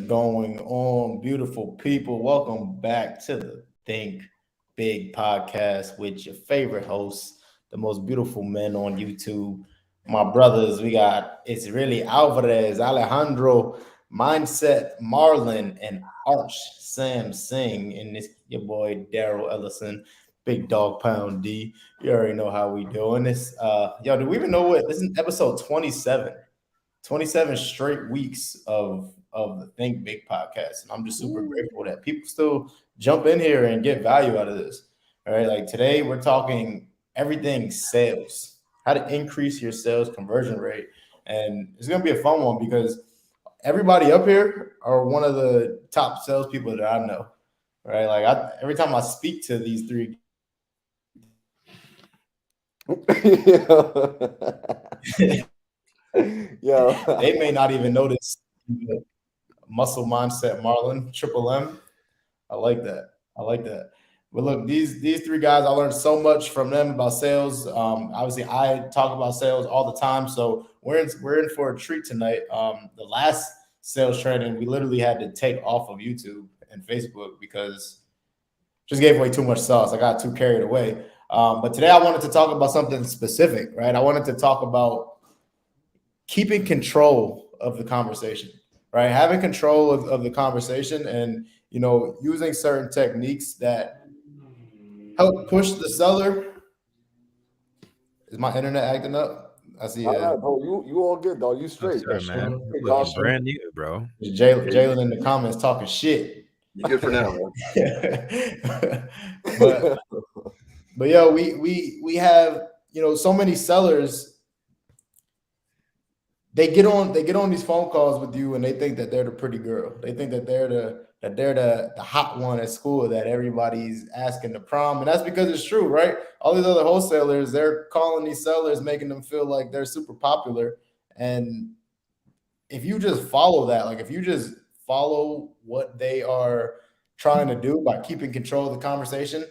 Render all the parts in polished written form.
going on, beautiful people? Welcome back to the Think Big podcast with your favorite hosts, the most beautiful men on YouTube. My brothers, we got it's really Alvarez, Alejandro, Mindset, Marlon, and Arch Sam Singh, and this your boy Daryl Ellison, Big Dog Pound D. You already know how we doing this. Yo, do we even know what this is? Episode 27. 27 straight weeks of the Think Big podcast. And I'm just super grateful that people still jump in here and get value out of this. All right. Like today, we're talking everything sales, how to increase your sales conversion rate. And it's going to be a fun one because everybody up here are one of the top salespeople that I know. Right. Like every time I speak to these three, they may not even notice muscle mindset Marlon, Triple M. I like that. I like that. But look, these three guys, I learned so much from them about sales. Obviously, I talk about sales all the time, so we're in for a treat tonight. The last sales training, we literally had to take off of YouTube and Facebook because just gave away too much sauce. I got too carried away. But today, I wanted to talk about something specific, right? I wanted to talk about keeping control of the conversation, right? Having control of the conversation and, using certain techniques that help push the seller. Is my internet acting up? I see. Bro, you all good, dog. You straight. Sure, man. Hey, Looking Josh. brand new, bro. Jalen in the comments talking shit. You good for now, man. but yo, we have so many sellers. They get on these phone calls with you and they think that they're the pretty girl. They think that they're the hot one at school that everybody's asking to prom. And that's because it's true, right? All these other wholesalers, they're calling these sellers, making them feel like they're super popular. And if you just follow that, like if you just follow what they are trying to do by keeping control of the conversation,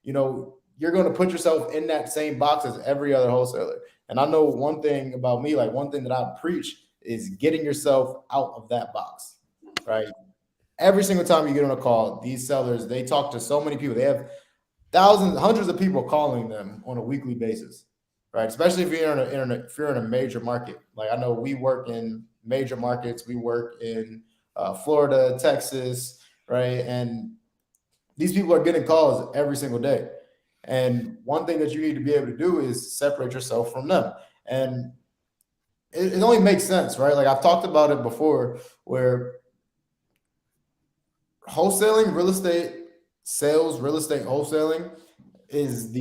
you're going to put yourself in that same box as every other wholesaler. And I know one thing about me, like one thing that I preach is getting yourself out of that box, right? Every single time you get on a call, these sellers, they talk to so many people. They have thousands, hundreds of people calling them on a weekly basis, right? Especially if you're in a major market. Like I know we work in major markets. We work in Florida, Texas, right? And these people are getting calls every single day. And one thing that you need to be able to do is separate yourself from them. And it only makes sense, right? Like I've talked about it before where wholesaling, real estate sales, real estate wholesaling is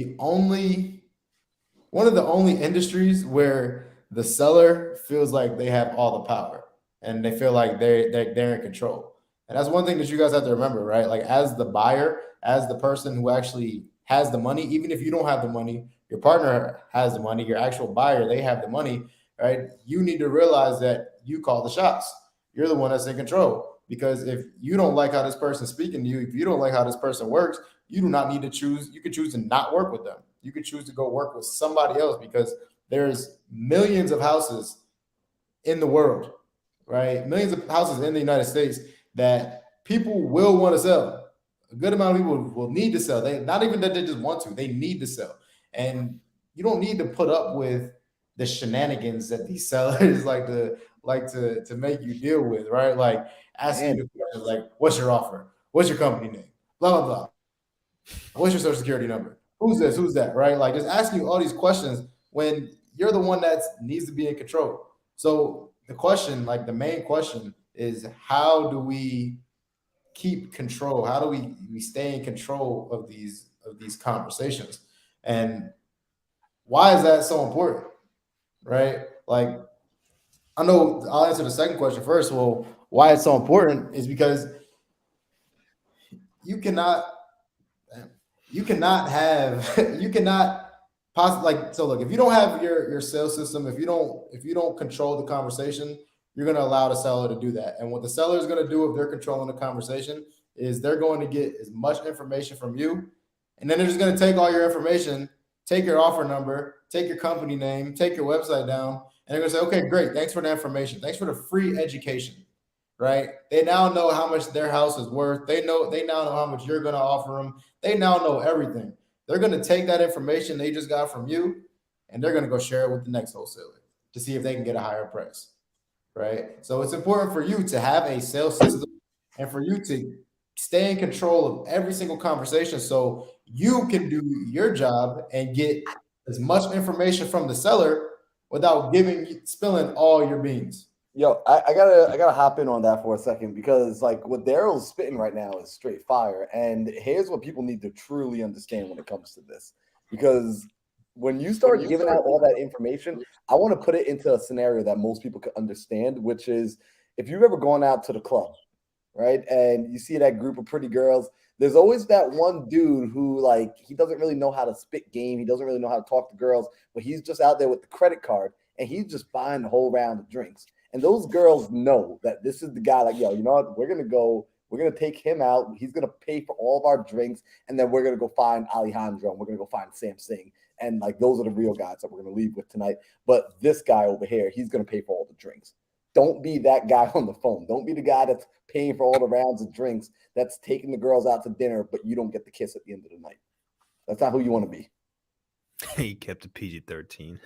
one of the only industries where the seller feels like they have all the power and they feel like they're in control. And that's one thing that you guys have to remember, right? Like as the buyer, as the person who actually has the money, even if you don't have the money, your partner has the money, your actual buyer, they have the money, right? You need to realize that you call the shots. You're the one that's in control. Because if you don't like how this person's speaking to you, if you don't like how this person works, you do not need to choose. You could choose to not work with them. You could choose to go work with somebody else because there's millions of houses in the world, right? Millions of houses in the United States that people will want to sell. A good amount of people will need to sell. They not even that they just want to, they need to sell. And you don't need to put up with the shenanigans that these sellers like to make you deal with, right? Like asking you questions like, what's your offer? What's your company name? Blah, blah, blah. What's your social security number? Who's this? Who's that? Right? Like just asking you all these questions when you're the one that needs to be in control. So the question, like the main question is how do we keep control? How do we stay in control of these conversations? And why is that so important? Right? Like I know I'll answer the second question first. Well, why it's so important is because you cannot possibly like so look, if you don't have your sales system, if you don't control the conversation, you're going to allow the seller to do that. And what the seller is going to do if they're controlling the conversation is they're going to get as much information from you. And then they're just going to take all your information, take your offer number, take your company name, take your website down. And they're going to say, okay, great. Thanks for the information. Thanks for the free education. right? They now know how much their house is worth. They now know how much you're going to offer them. They now know everything. They're going to take that information they just got from you, and they're going to go share it with the next wholesaler to see if they can get a higher price, right? So it's important for you to have a sales system and for you to stay in control of every single conversation so you can do your job and get as much information from the seller without spilling all your beans. Yo, I gotta hop in on that for a second because like what Daryl's spitting right now is straight fire. And here's what people need to truly understand when it comes to this. Because when you start giving out all that information, I want to put it into a scenario that most people can understand, which is if you've ever gone out to the club, right? And you see that group of pretty girls, there's always that one dude who like he doesn't really know how to spit game, he doesn't really know how to talk to girls, but he's just out there with the credit card and he's just buying the whole round of drinks. And those girls know that this is the guy, like, yo, you know what? We're going to take him out. He's going to pay for all of our drinks. And then we're going to go find Alejandro and we're going to go find Sam Singh. And like, those are the real guys that we're going to leave with tonight. But this guy over here, he's going to pay for all the drinks. Don't be that guy on the phone. Don't be the guy that's paying for all the rounds of drinks, that's taking the girls out to dinner, but you don't get the kiss at the end of the night. That's not who you want to be. He kept it PG-13.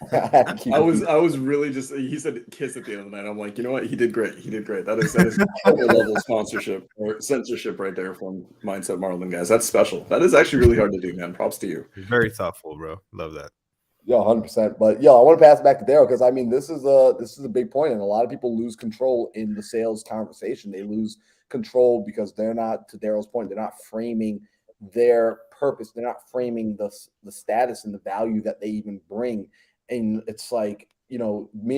I was really just, he said kiss at the end of the night. I'm like, you know what? He did great. That is level sponsorship or censorship right there from Mindset Marlin guys. That's special. That is actually really hard to do, man. Props to you. Very thoughtful, bro. Love that. Yeah, 100%. But I want to pass it back to Daryl because I mean this is a big point, and a lot of people lose control in the sales conversation. They lose control because they're not, to Daryl's point, they're not framing their purpose. They're not framing the status and the value that they even bring. And it's like, me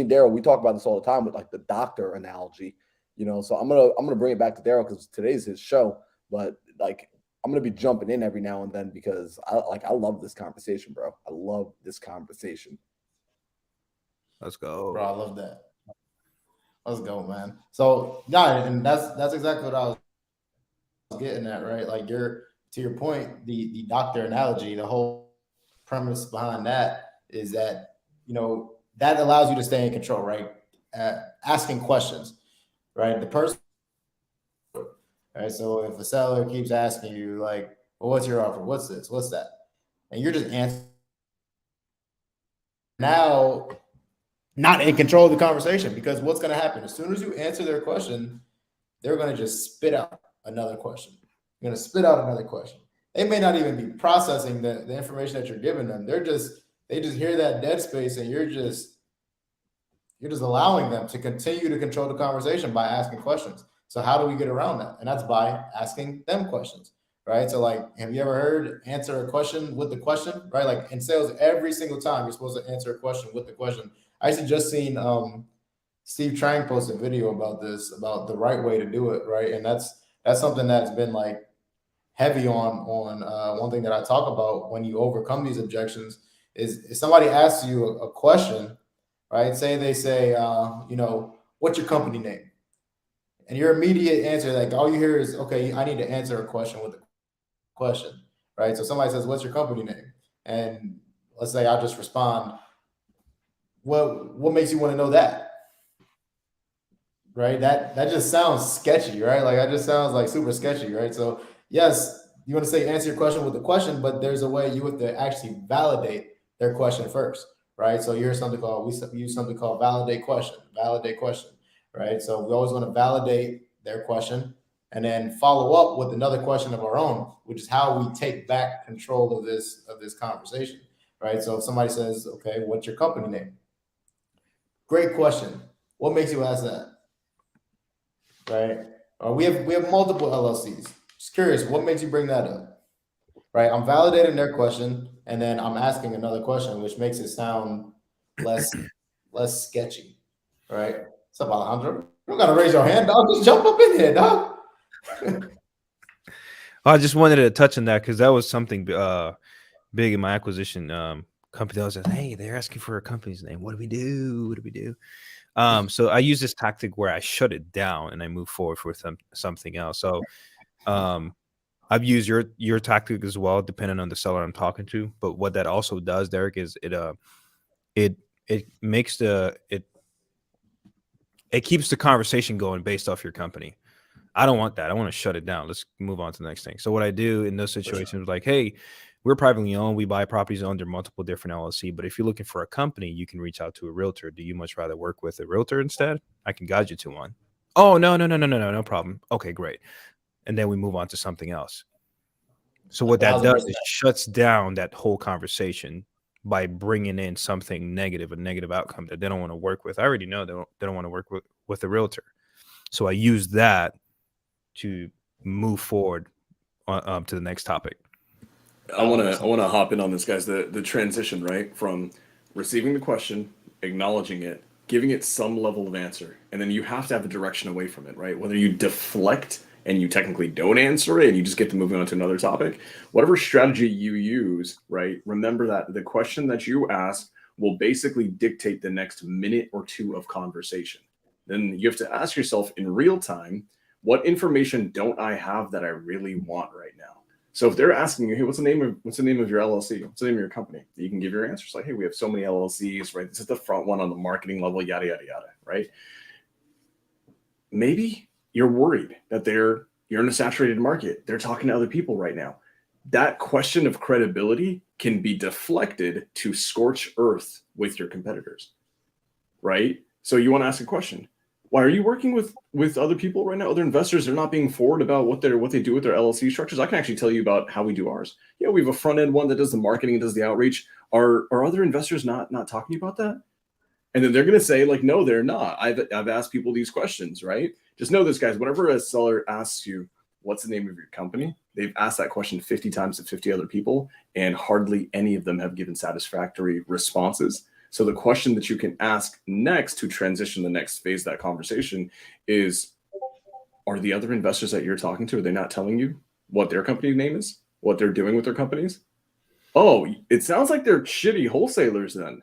and Daryl, we talk about this all the time with like the doctor analogy, so I'm gonna bring it back to Daryl because today's his show, but like I'm gonna be jumping in every now and then because I love this conversation, bro. I love this conversation. Let's go, bro. I love that. Let's go, man. So yeah, and that's exactly what I was getting at, right? Like to your point, the doctor analogy, the whole premise behind that is that, that allows you to stay in control, right? Asking questions, right? The person, right? So if a seller keeps asking you like, well, what's your offer? What's this? What's that? And you're just answering. Now, not in control of the conversation, because what's going to happen? As soon as you answer their question, they're going to just spit out another question. You're going to spit out another question. They may not even be processing the information that you're giving them. They just hear that dead space, and you're just allowing them to continue to control the conversation by asking questions. So how do we get around that? And that's by asking them questions, right? So like, have you ever heard answer a question with the question, right? Like in sales, every single time you're supposed to answer a question with the question. I actually just seen Steve Trang post a video about this, about the right way to do it, right? And that's something that's been like heavy on one thing that I talk about when you overcome these objections is if somebody asks you a question, right? Say they say, what's your company name? And your immediate answer, like all you hear is, okay, I need to answer a question with a question, right? So somebody says, what's your company name? And let's say I'll just respond, what makes you want to know that? Right? That just sounds sketchy, right? Like that just sounds like super sketchy, right? So yes, you want to say answer your question with a question, but there's a way you have to actually validate their question first, right? So we use something called validate question, right? So we always want to validate their question and then follow up with another question of our own, which is how we take back control of this conversation, right? So if somebody says, okay, what's your company name? Great question. What makes you ask that? Right? We have multiple LLCs. Just curious, what makes you bring that up? Right? I'm validating their question, and then I'm asking another question, which makes it sound less sketchy. Right? What's up, Alejandro? You don't gotta raise your hand, dog. Just jump up in here, dog. I just wanted to touch on that because that was something big in my acquisition company. I was like, hey, they're asking for a company's name. What do we do? So I use this tactic where I shut it down and I move forward with something else. So I've used your tactic as well, depending on the seller I'm talking to. But what that also does, Derek, is it makes it keeps the conversation going based off your company. I don't want that. I want to shut it down. Let's move on to the next thing. So what I do in those situations, like, hey, we're privately owned. We buy properties under multiple different LLC. But if you're looking for a company, you can reach out to a realtor. Do you much rather work with a realtor instead? I can guide you to one. Oh, no problem. Okay, great. And then we move on to something else. So what that does is shuts down that whole conversation by bringing in something negative, a negative outcome that they don't want to work with. I already know they don't want to work with a realtor. So I use that to move forward to the next topic. I want to hop in on this, guys. The transition, right, from receiving the question, acknowledging it, giving it some level of answer, and then you have to have a direction away from it, right? Whether you deflect and you technically don't answer it and you just get to moving on to another topic, whatever strategy you use, right? Remember that the question that you ask will basically dictate the next minute or two of conversation. Then you have to ask yourself in real time, what information don't I have that I really want right now? So if they're asking you, hey, what's the name of your LLC? What's the name of your company? You can give your answers like, hey, we have so many LLCs, right? This is the front one on the marketing level, yada, yada, yada, right? Maybe you're worried that you're in a saturated market. They're talking to other people right now. That question of credibility can be deflected to scorch earth with your competitors, right? So you want to ask a question. Why are you working with other people right now? Other investors are not being forward about what they do with their LLC structures. I can actually tell you about how we do ours. Yeah, we have a front end one that does the marketing and does the outreach. Are other investors not talking about that? And then they're going to say like, no, they're not. I've asked people these questions, right? Just know this, guys. Whenever a seller asks you, what's the name of your company? They've asked that question 50 times to 50 other people, and hardly any of them have given satisfactory responses. So the question that you can ask next to transition the next phase of that conversation is, are the other investors that you're talking to, are they not telling you what their company name is, what they're doing with their companies? Oh, it sounds like they're shitty wholesalers then.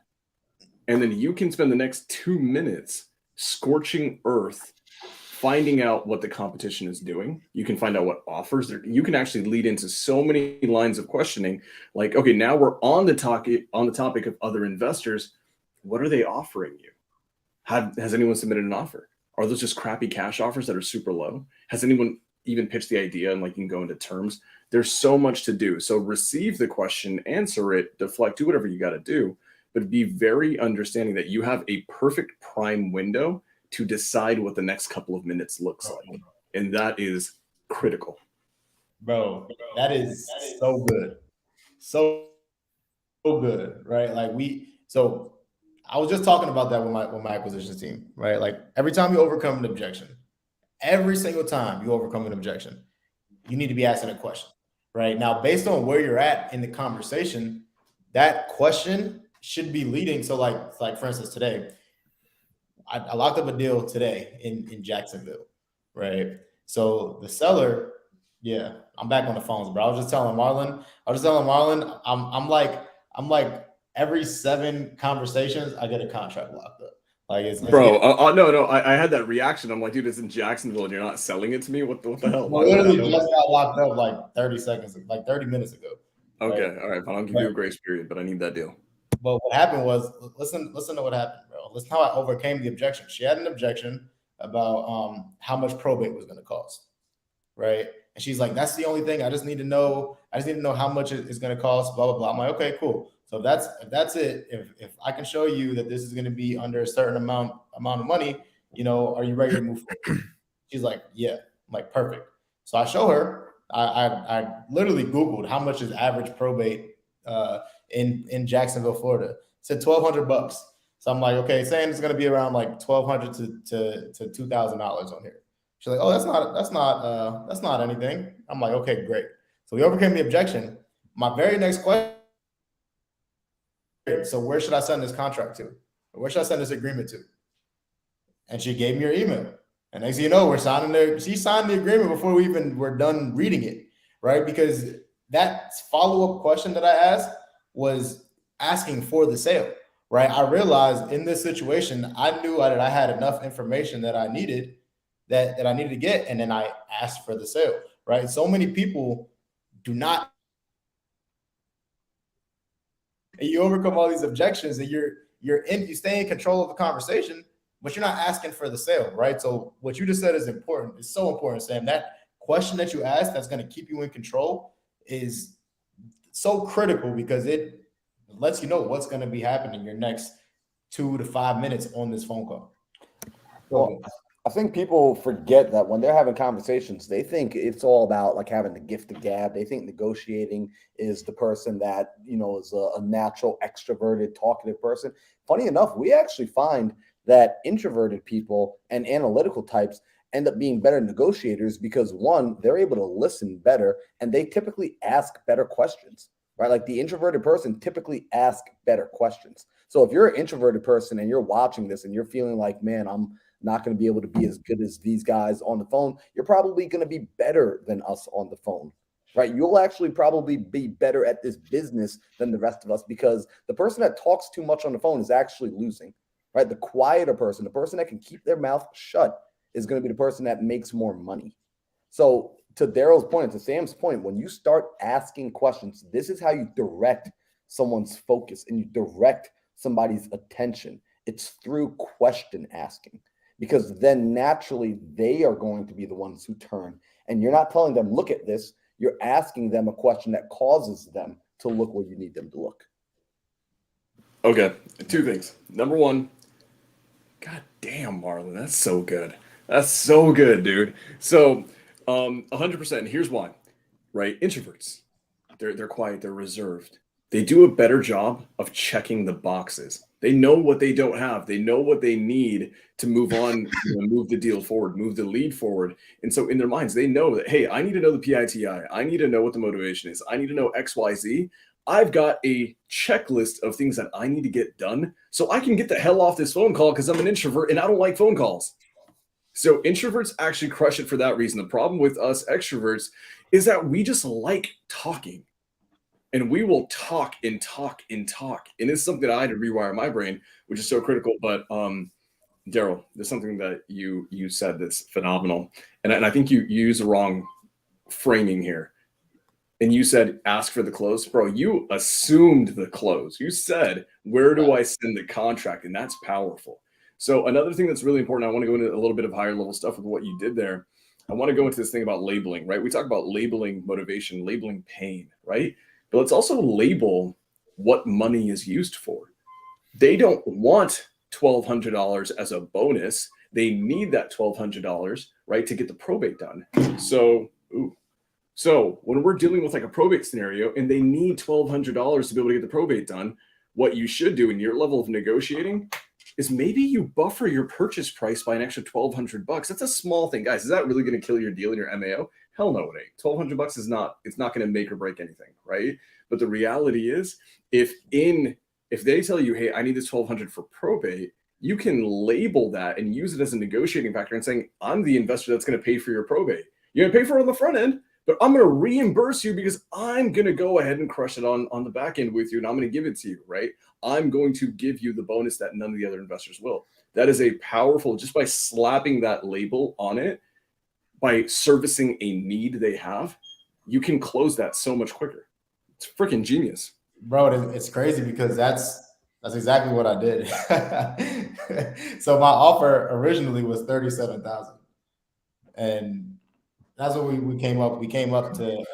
And then you can spend the next 2 minutes scorching earth, finding out what the competition is doing. You can find out what offers you can actually lead into so many lines of questioning. Like, okay, now we're on the topic of other investors. What are they offering you? Has anyone submitted an offer? Are those just crappy cash offers that are super low? Has anyone even pitched the idea and like you can go into terms? There's so much to do. So receive the question, answer it, deflect, do whatever you got to do, but be very understanding that you have a perfect prime window to decide what the next couple of minutes looks like. And that is critical. Bro, that is so good. So good, right? So I was just talking about that with my acquisitions team, right? Like every time you overcome an objection, every single time you overcome an objection, you need to be asking a question, right? Now, based on where you're at in the conversation, that question should be leading. So like for instance, today, I locked up a deal today in Jacksonville, right? So the seller, yeah, I'm back on the phones, bro. I was just telling Marlon, I'm like every 7 conversations, I get a contract locked up. Like it's bro. No, I had that reaction. I'm like, dude, it's in Jacksonville, and you're not selling it to me. What the hell? I literally just got locked up like 30 minutes ago. Okay, right? all right, fine. I'll give you a grace period, but I need that deal. But what happened was, listen to what happened, bro. Listen how I overcame the objection. She had an objection about how much probate was going to cost, right? And she's like, "That's the only thing. I just need to know how much it's going to cost." Blah blah blah. I'm like, "Okay, cool. So if that's it, if I can show you that this is going to be under a certain amount of money, are you ready to move forward?" She's like, "Yeah." I'm like, "Perfect." So I show her. I literally Googled how much is average probate in Jacksonville, Florida. It said $1,200. So I'm like, okay, saying it's going to be around like $1,200 to $2,000 on here. She's like, oh, that's not anything. I'm like, okay, great. So we overcame the objection. My very next question. So where should I send this contract to? Where should I send this agreement to? And she gave me her email. And next thing you know, she signed the agreement before we even were done reading it, right? Because that follow-up question that I asked was asking for the sale, right? I realized in this situation, I knew that I had enough information that I needed to get, and then I asked for the sale, right? So many people do not, and you overcome all these objections, and you stay in control of the conversation, but you're not asking for the sale, right? So what you just said is important. It's so important, Sam. That question that you ask that's going to keep you in control is so critical because it lets you know what's going to be happening your next 2 to 5 minutes on this phone call. Well, I think people forget that when they're having conversations, they think it's all about like having the gift of gab. They think negotiating is the person that, is a natural extroverted, talkative person. Funny enough, we actually find that introverted people and analytical types end up being better negotiators because, one, they're able to listen better and they typically ask better questions, right? Like the introverted person typically asks better questions. So if you're an introverted person and you're watching this and you're feeling like, man, I'm not going to be able to be as good as these guys on the phone, you're probably going to be better than us on the phone, right? You'll actually probably be better at this business than the rest of us because the person that talks too much on the phone is actually losing, right? The quieter person, the person that can keep their mouth shut is going to be the person that makes more money. So to Daryl's point, to Sam's point, when you start asking questions, this is how you direct someone's focus and you direct somebody's attention. It's through question asking. Because then naturally they are going to be the ones who turn. And you're not telling them, look at this. You're asking them a question that causes them to look where you need them to look. Okay, 2 things. Number 1, God damn, Marlon, that's so good. That's so good, dude. So 100%. Here's why, right? Introverts, they're quiet, they're reserved. They do a better job of checking the boxes. They know what they don't have. They know what they need to move on, move the deal forward, move the lead forward. And so in their minds, they know that, hey, I need to know the PITI. I need to know what the motivation is. I need to know X, Y, Z. I've got a checklist of things that I need to get done so I can get the hell off this phone call because I'm an introvert and I don't like phone calls. So introverts actually crush it for that reason. The problem with us extroverts is that we just like talking. And we will talk and talk and talk. And it's something that I had to rewire my brain, which is so critical. But Daryl, there's something that you said that's phenomenal. And I think you use the wrong framing here. And you said, ask for the close. Bro, you assumed the close. You said, where do I send the contract? And that's powerful. So another thing that's really important, I want to go into a little bit of higher level stuff with what you did there. I want to go into this thing about labeling, right? We talk about labeling motivation, labeling pain, right? But let's also label what money is used for. They don't want $1,200 as a bonus. They need that $1,200, right, to get the probate done. So when we're dealing with like a probate scenario and they need $1,200 to be able to get the probate done, what you should do in your level of negotiating is maybe you buffer your purchase price by an extra $1,200. That's a small thing, guys. Is that really going to kill your deal in your MAO? Hell no, it ain't. $1,200 is not. It's not going to make or break anything, right? But the reality is, if they tell you, hey, I need this $1,200 for probate, you can label that and use it as a negotiating factor and saying, I'm the investor that's going to pay for your probate. You're going to pay for it on the front end, but I'm going to reimburse you because I'm going to go ahead and crush it on the back end with you, and I'm going to give it to you, right? I'm going to give you the bonus that none of the other investors will. That is a powerful, just by slapping that label on it, by servicing a need they have, you can close that so much quicker. It's freaking genius. Bro, it's crazy because that's exactly what I did. So my offer originally was $37,000. And that's what we came up. We came up to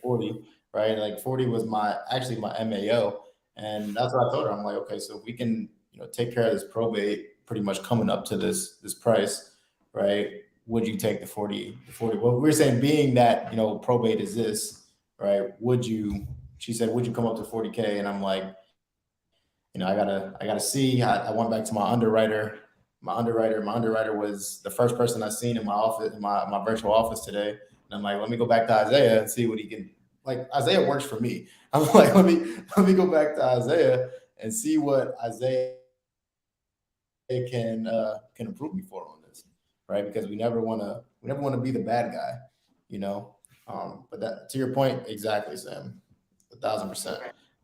40, right? Like 40 was my MAO. And that's what I told her. I'm like, okay, so we can, take care of this probate pretty much coming up to this price, right? Would you take the 40? Well, we're saying being that, probate is this, right? She said, would you come up to 40K? And I'm like, I gotta see. I went back to my underwriter. My underwriter was the first person I seen in my office, in my virtual office today. And I'm like, let me go back to Isaiah and see what he can. Like, Isaiah works for me. I'm like, let me go back to Isaiah and see what Isaiah can improve me for on this, right? Because we never want to be the bad guy, But that, to your point, exactly, Sam, 1,000%.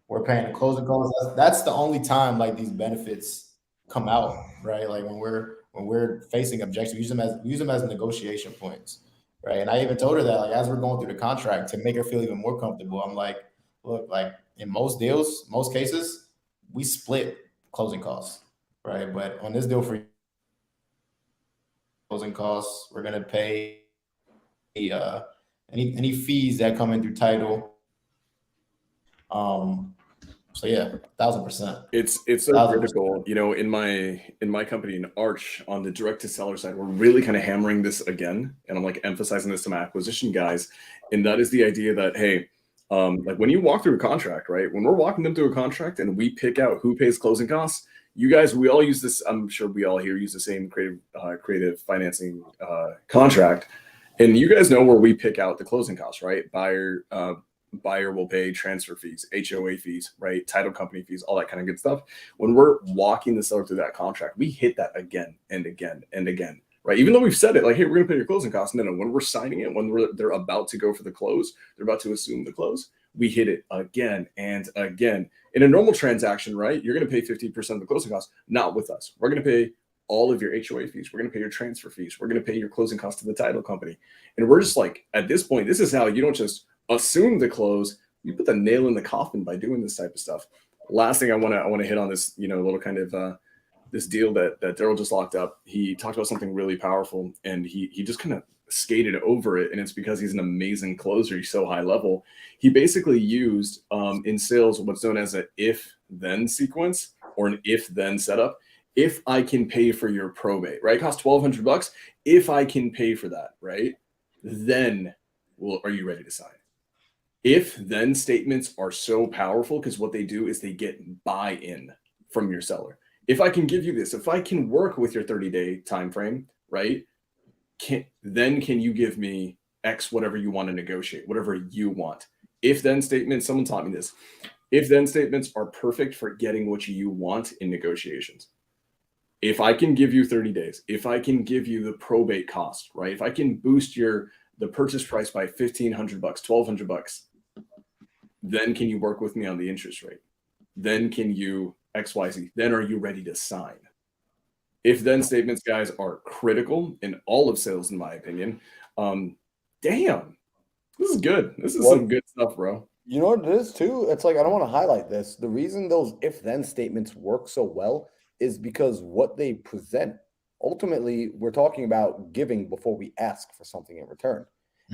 We're paying the closing costs. That's the only time like these benefits come out, right? Like when we're facing objections, we use them as negotiation points, right? And I even told her that, like, as we're going through the contract, to make her feel even more comfortable, I'm like, look, like in most deals, most cases, we split closing costs. right? But on this deal for closing costs, we're gonna pay any fees that come in through title. So yeah, 1,000%. It's so 1,000%. critical, you know, in my company in Arch on the direct to seller side, we're really kind of hammering this again, and I'm like emphasizing this to my acquisition guys, and that is the idea that hey, like when you walk through a contract, right? When we're walking them through a contract and we pick out who pays closing costs, you guys, we all use this. I'm sure we all here use the same creative financing contract, and you guys know where we pick out the closing costs, right? Buyer will pay transfer fees, HOA fees, right? Title company fees, all that kind of good stuff. When we're walking the seller through that contract, we hit that again and again and again, right? Even though we've said it, like, hey, we're going to pay your closing costs. No, when we're signing it, they're about to go for the close, they're about to assume the close, we hit it again and again. In a normal transaction, right, you're going to pay 50% of the closing costs. Not with us. We're going to pay all of your HOA fees. We're going to pay your transfer fees. We're going to pay your closing costs to the title company. And we're just like, at this point, this is how you don't just assume the close. You put the nail in the coffin by doing this type of stuff. Last thing I want to hit on this, you know, little kind of this deal that Daryl just locked up. He talked about something really powerful, and he just kind of skated over it, and it's because he's an amazing closer. He's so high level. He basically used in sales what's known as an if-then sequence or an if-then setup. If I can pay for your probate, right? It costs $1,200. If I can pay for that, right? Then are you ready to sign? If then statements are so powerful because what they do is they get buy-in from your seller. If I can give you this, if I can work with your 30-day time frame, right? Can you give me X, whatever you want to negotiate, whatever you want. If then statements, someone taught me this. If then statements are perfect for getting what you want in negotiations. If I can give you 30 days, if I can give you the probate cost, right? If I can boost the purchase price by $1,500, $1,200, then can you work with me on the interest rate? Then can you XYZ? Then are you ready to sign? If then statements, guys, are critical in all of sales, in my opinion. Damn, this is good. This is some good stuff, bro. You know what it is too? It's like, I don't want to highlight this. The reason those if then statements work so well is because what they present. Ultimately, we're talking about giving before we ask for something in return.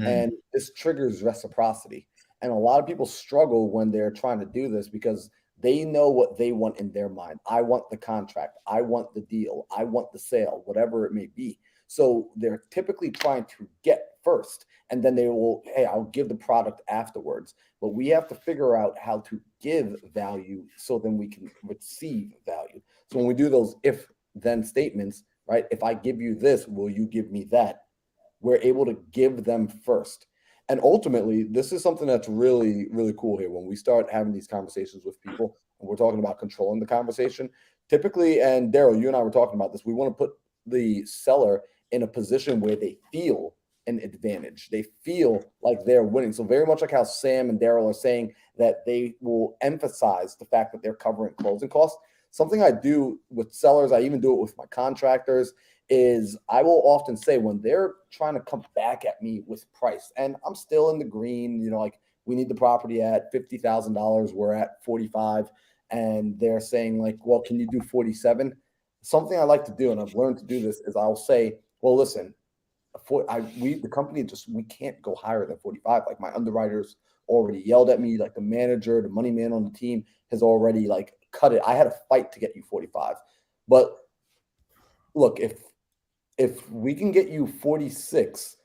And this triggers reciprocity. And a lot of people struggle when they're trying to do this because they know what they want in their mind. I want the contract. I want the deal. I want the sale, whatever it may be. So they're typically trying to get first, and then they will, hey, I'll give the product afterwards. But we have to figure out how to give value so then we can receive value. So when we do those if then statements, right? If I give you this, will you give me that? We're able to give them first. And ultimately, this is something that's really, really cool here. When we start having these conversations with people and we're talking about controlling the conversation, typically, and Daryl, you and I were talking about this, we want to put the seller in a position where they feel an advantage. They feel like they're winning. So very much like how Sam and Daryl are saying that they will emphasize the fact that they're covering closing costs. Something I do with sellers, I even do it with my contractors, is I will often say when they're trying to come back at me with price, and I'm still in the green, you know, like we need the property at $50,000, we're at 45, and they're saying like, well, can you do 47? Something I like to do, and I've learned to do this, is I'll say, well, listen, the company we can't go higher than 45. Like my underwriters already yelled at me, like the manager, the money man on the team has already like cut it. I had a fight to get you 45. But look, if we can get you 46,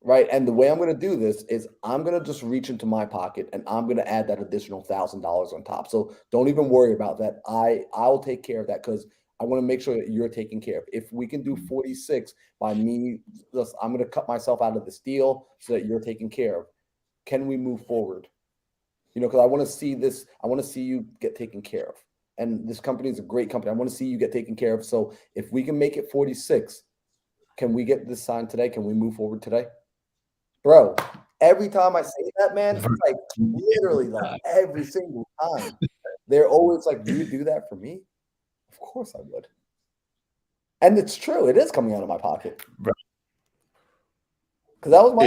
right? And the way I'm going to do this is I'm going to just reach into my pocket and I'm going to add that additional $1,000 on top. So don't even worry about that. I'll take care of that because I want to make sure that you're taken care of. If we can do 46 by me, I'm going to cut myself out of this deal so that you're taken care of. Can we move forward? You know, because I want to see this. I want to see you get taken care of. And this company is a great company. I want to see you get taken care of. So if we can make it 46, can we get this signed today? Can we move forward today? Bro, every time I say that, man, it's like literally like every single time. They're always like, do you do that for me? Of course I would. And it's true. It is coming out of my pocket. Because that was my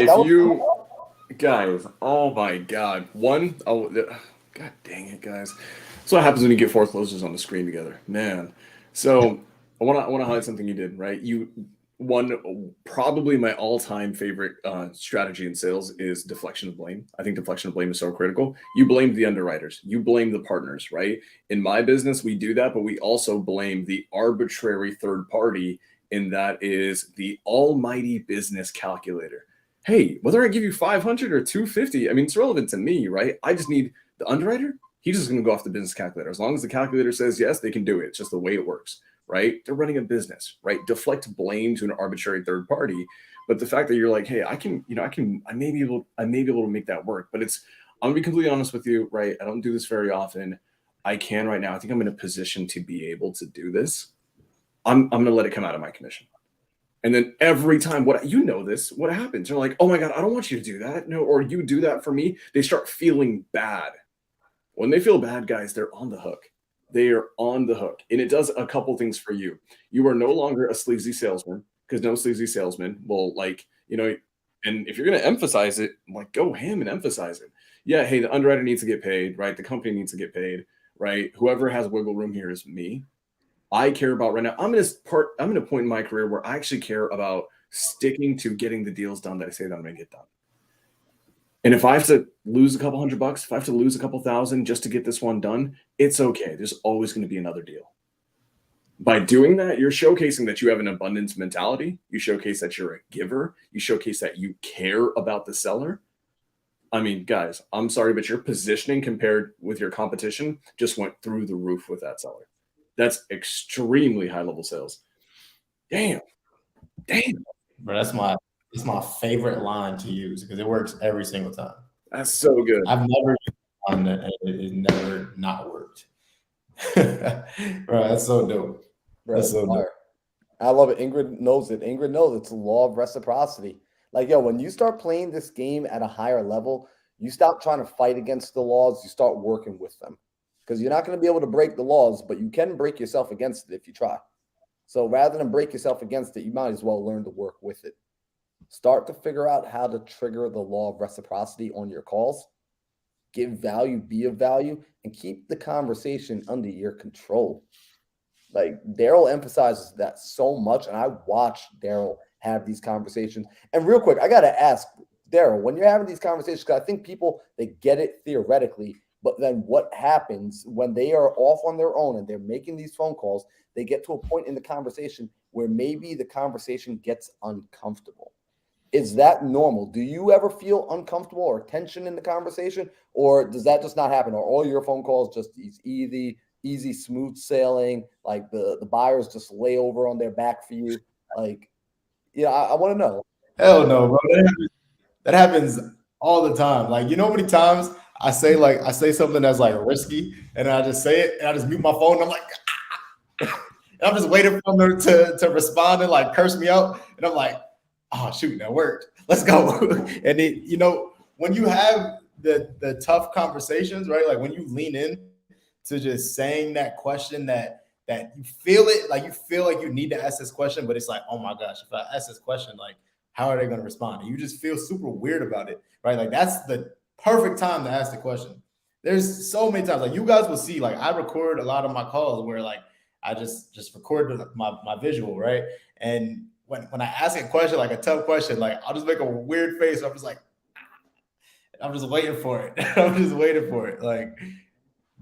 guys, oh my God. God dang it, guys. That's what happens when you get foreclosures on the screen together. Man. So I want to highlight something you did, right? Probably my all-time favorite strategy in sales is deflection of blame. I think deflection of blame is so critical. You blame the underwriters, you blame the partners, right? In my business, we do that, but we also blame the arbitrary third party, and that is the almighty business calculator. Hey, whether I give you 500 or 250, I mean, it's relevant to me, right? I just need the underwriter. He's just going to go off the business calculator. As long as the calculator says yes, they can do it. It's just the way it works, right? They're running a business, right? Deflect blame to an arbitrary third party. But the fact that you're like, hey, I may be able to make that work. But I'm gonna be completely honest with you, right? I don't do this very often. I can right now. I think I'm in a position to be able to do this. I'm gonna let it come out of my commission. And then every time, what happens? They're like, oh my God, I don't want you to do that. No, or you do that for me. They start feeling bad. When they feel bad, guys, they're on the hook. They are on the hook. And it does a couple things for you. You are no longer a sleazy salesman, because no sleazy salesman will, like, and if you're going to emphasize it, like, go ham and emphasize it. Yeah, hey, the underwriter needs to get paid, right? The company needs to get paid, right? Whoever has wiggle room here is me. I care about right now. I'm in a point in my career where I actually care about sticking to getting the deals done that I say that I'm going to get done. And if I have to lose a couple $100, if I have to lose a couple thousand just to get this one done, it's okay. There's always going to be another deal. By doing that, you're showcasing that you have an abundance mentality. You showcase that you're a giver. You showcase that you care about the seller. I mean, guys, I'm sorry, but your positioning compared with your competition just went through the roof with that seller. That's extremely high level sales. Damn. Bro, that's my favorite line to use because it works every single time. That's so good. I've never done that and it never not worked. Bro, that's so dope. That's so dope. I love it. Ingrid knows it. Ingrid knows it's the law of reciprocity. Like, yo, when you start playing this game at a higher level, you stop trying to fight against the laws. You start working with them. Because you're not going to be able to break the laws, but you can break yourself against it if you try. So rather than break yourself against it, you might as well learn to work with it. Start to figure out how to trigger the law of reciprocity on your calls. Give value, be of value, and keep the conversation under your control. Like, Daryl emphasizes that so much, and I watch Daryl have these conversations. And real quick, I got to ask, Daryl, when you're having these conversations, because I think people, they get it theoretically, but then what happens when they are off on their own and they're making these phone calls, they get to a point in the conversation where maybe the conversation gets uncomfortable. Is that normal? Do you ever feel uncomfortable or tension in the conversation, or does that just not happen? Or all your phone calls just easy, smooth sailing, like the buyers just lay over on their back for you? Like, yeah, I want to know. Hell no, bro. That happens all the time. Like, you know how many times I say something that's like risky, and I just say it, and I just mute my phone, and I'm like, and I'm just waiting for them to respond and like curse me out, and I'm like, oh shoot, that worked. Let's go. And when you have the tough conversations, right? Like when you lean in to just saying that question that you feel it, like you feel like you need to ask this question, but it's like, oh my gosh, if I ask this question, like, how are they going to respond? And you just feel super weird about it, right? Like that's the perfect time to ask the question. There's so many times, like you guys will see, like I record a lot of my calls where like I just record my visual, right? And when I ask a question, like a tough question, like I'll just make a weird face. I'm just like, I'm just waiting for it. I'm just waiting for it. Like,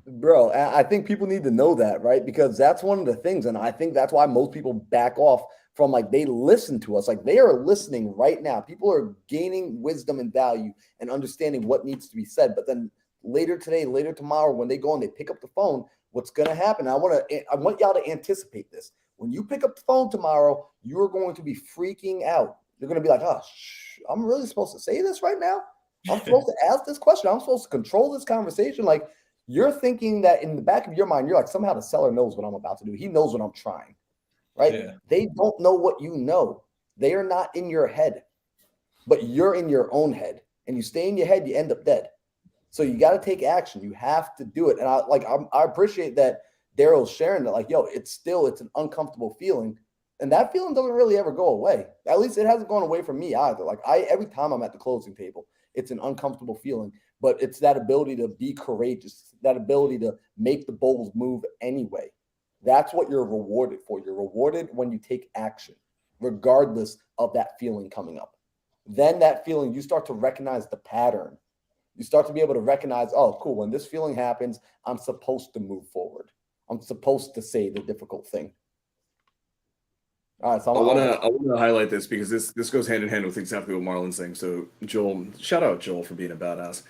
bro, I think people need to know that, right? Because that's one of the things. And I think that's why most people back off from, like, they listen to us. Like, they are listening right now. People are gaining wisdom and value and understanding what needs to be said. But then later today, later tomorrow, when they go and they pick up the phone, what's going to happen? I want y'all to anticipate this. When you pick up the phone tomorrow, you're going to be freaking out. You're going to be like, oh, I'm really supposed to say this right now? I'm supposed to ask this question? I'm supposed to control this conversation? Like, you're thinking that in the back of your mind, you're like, somehow the seller knows what I'm about to do. He knows what I'm trying, right? Yeah. They don't know what you know. They are not in your head, but you're in your own head. And you stay in your head, you end up dead. So you got to take action. You have to do it. And I appreciate that Daryl's sharing that, like, yo, it's an uncomfortable feeling. And that feeling doesn't really ever go away. At least it hasn't gone away from me either. Like, every time I'm at the closing table, it's an uncomfortable feeling, but it's that ability to be courageous, that ability to make the bold move anyway, That's what you're rewarded for. You're rewarded when you take action, regardless of that feeling coming up. Then that feeling, you start to recognize the pattern. You start to be able to recognize, oh, cool, when this feeling happens, I'm supposed to move forward. I'm supposed to say the difficult thing. All right, so I want to highlight this because this goes hand in hand with exactly what Marlon's saying. So Joel, shout out Joel for being a badass.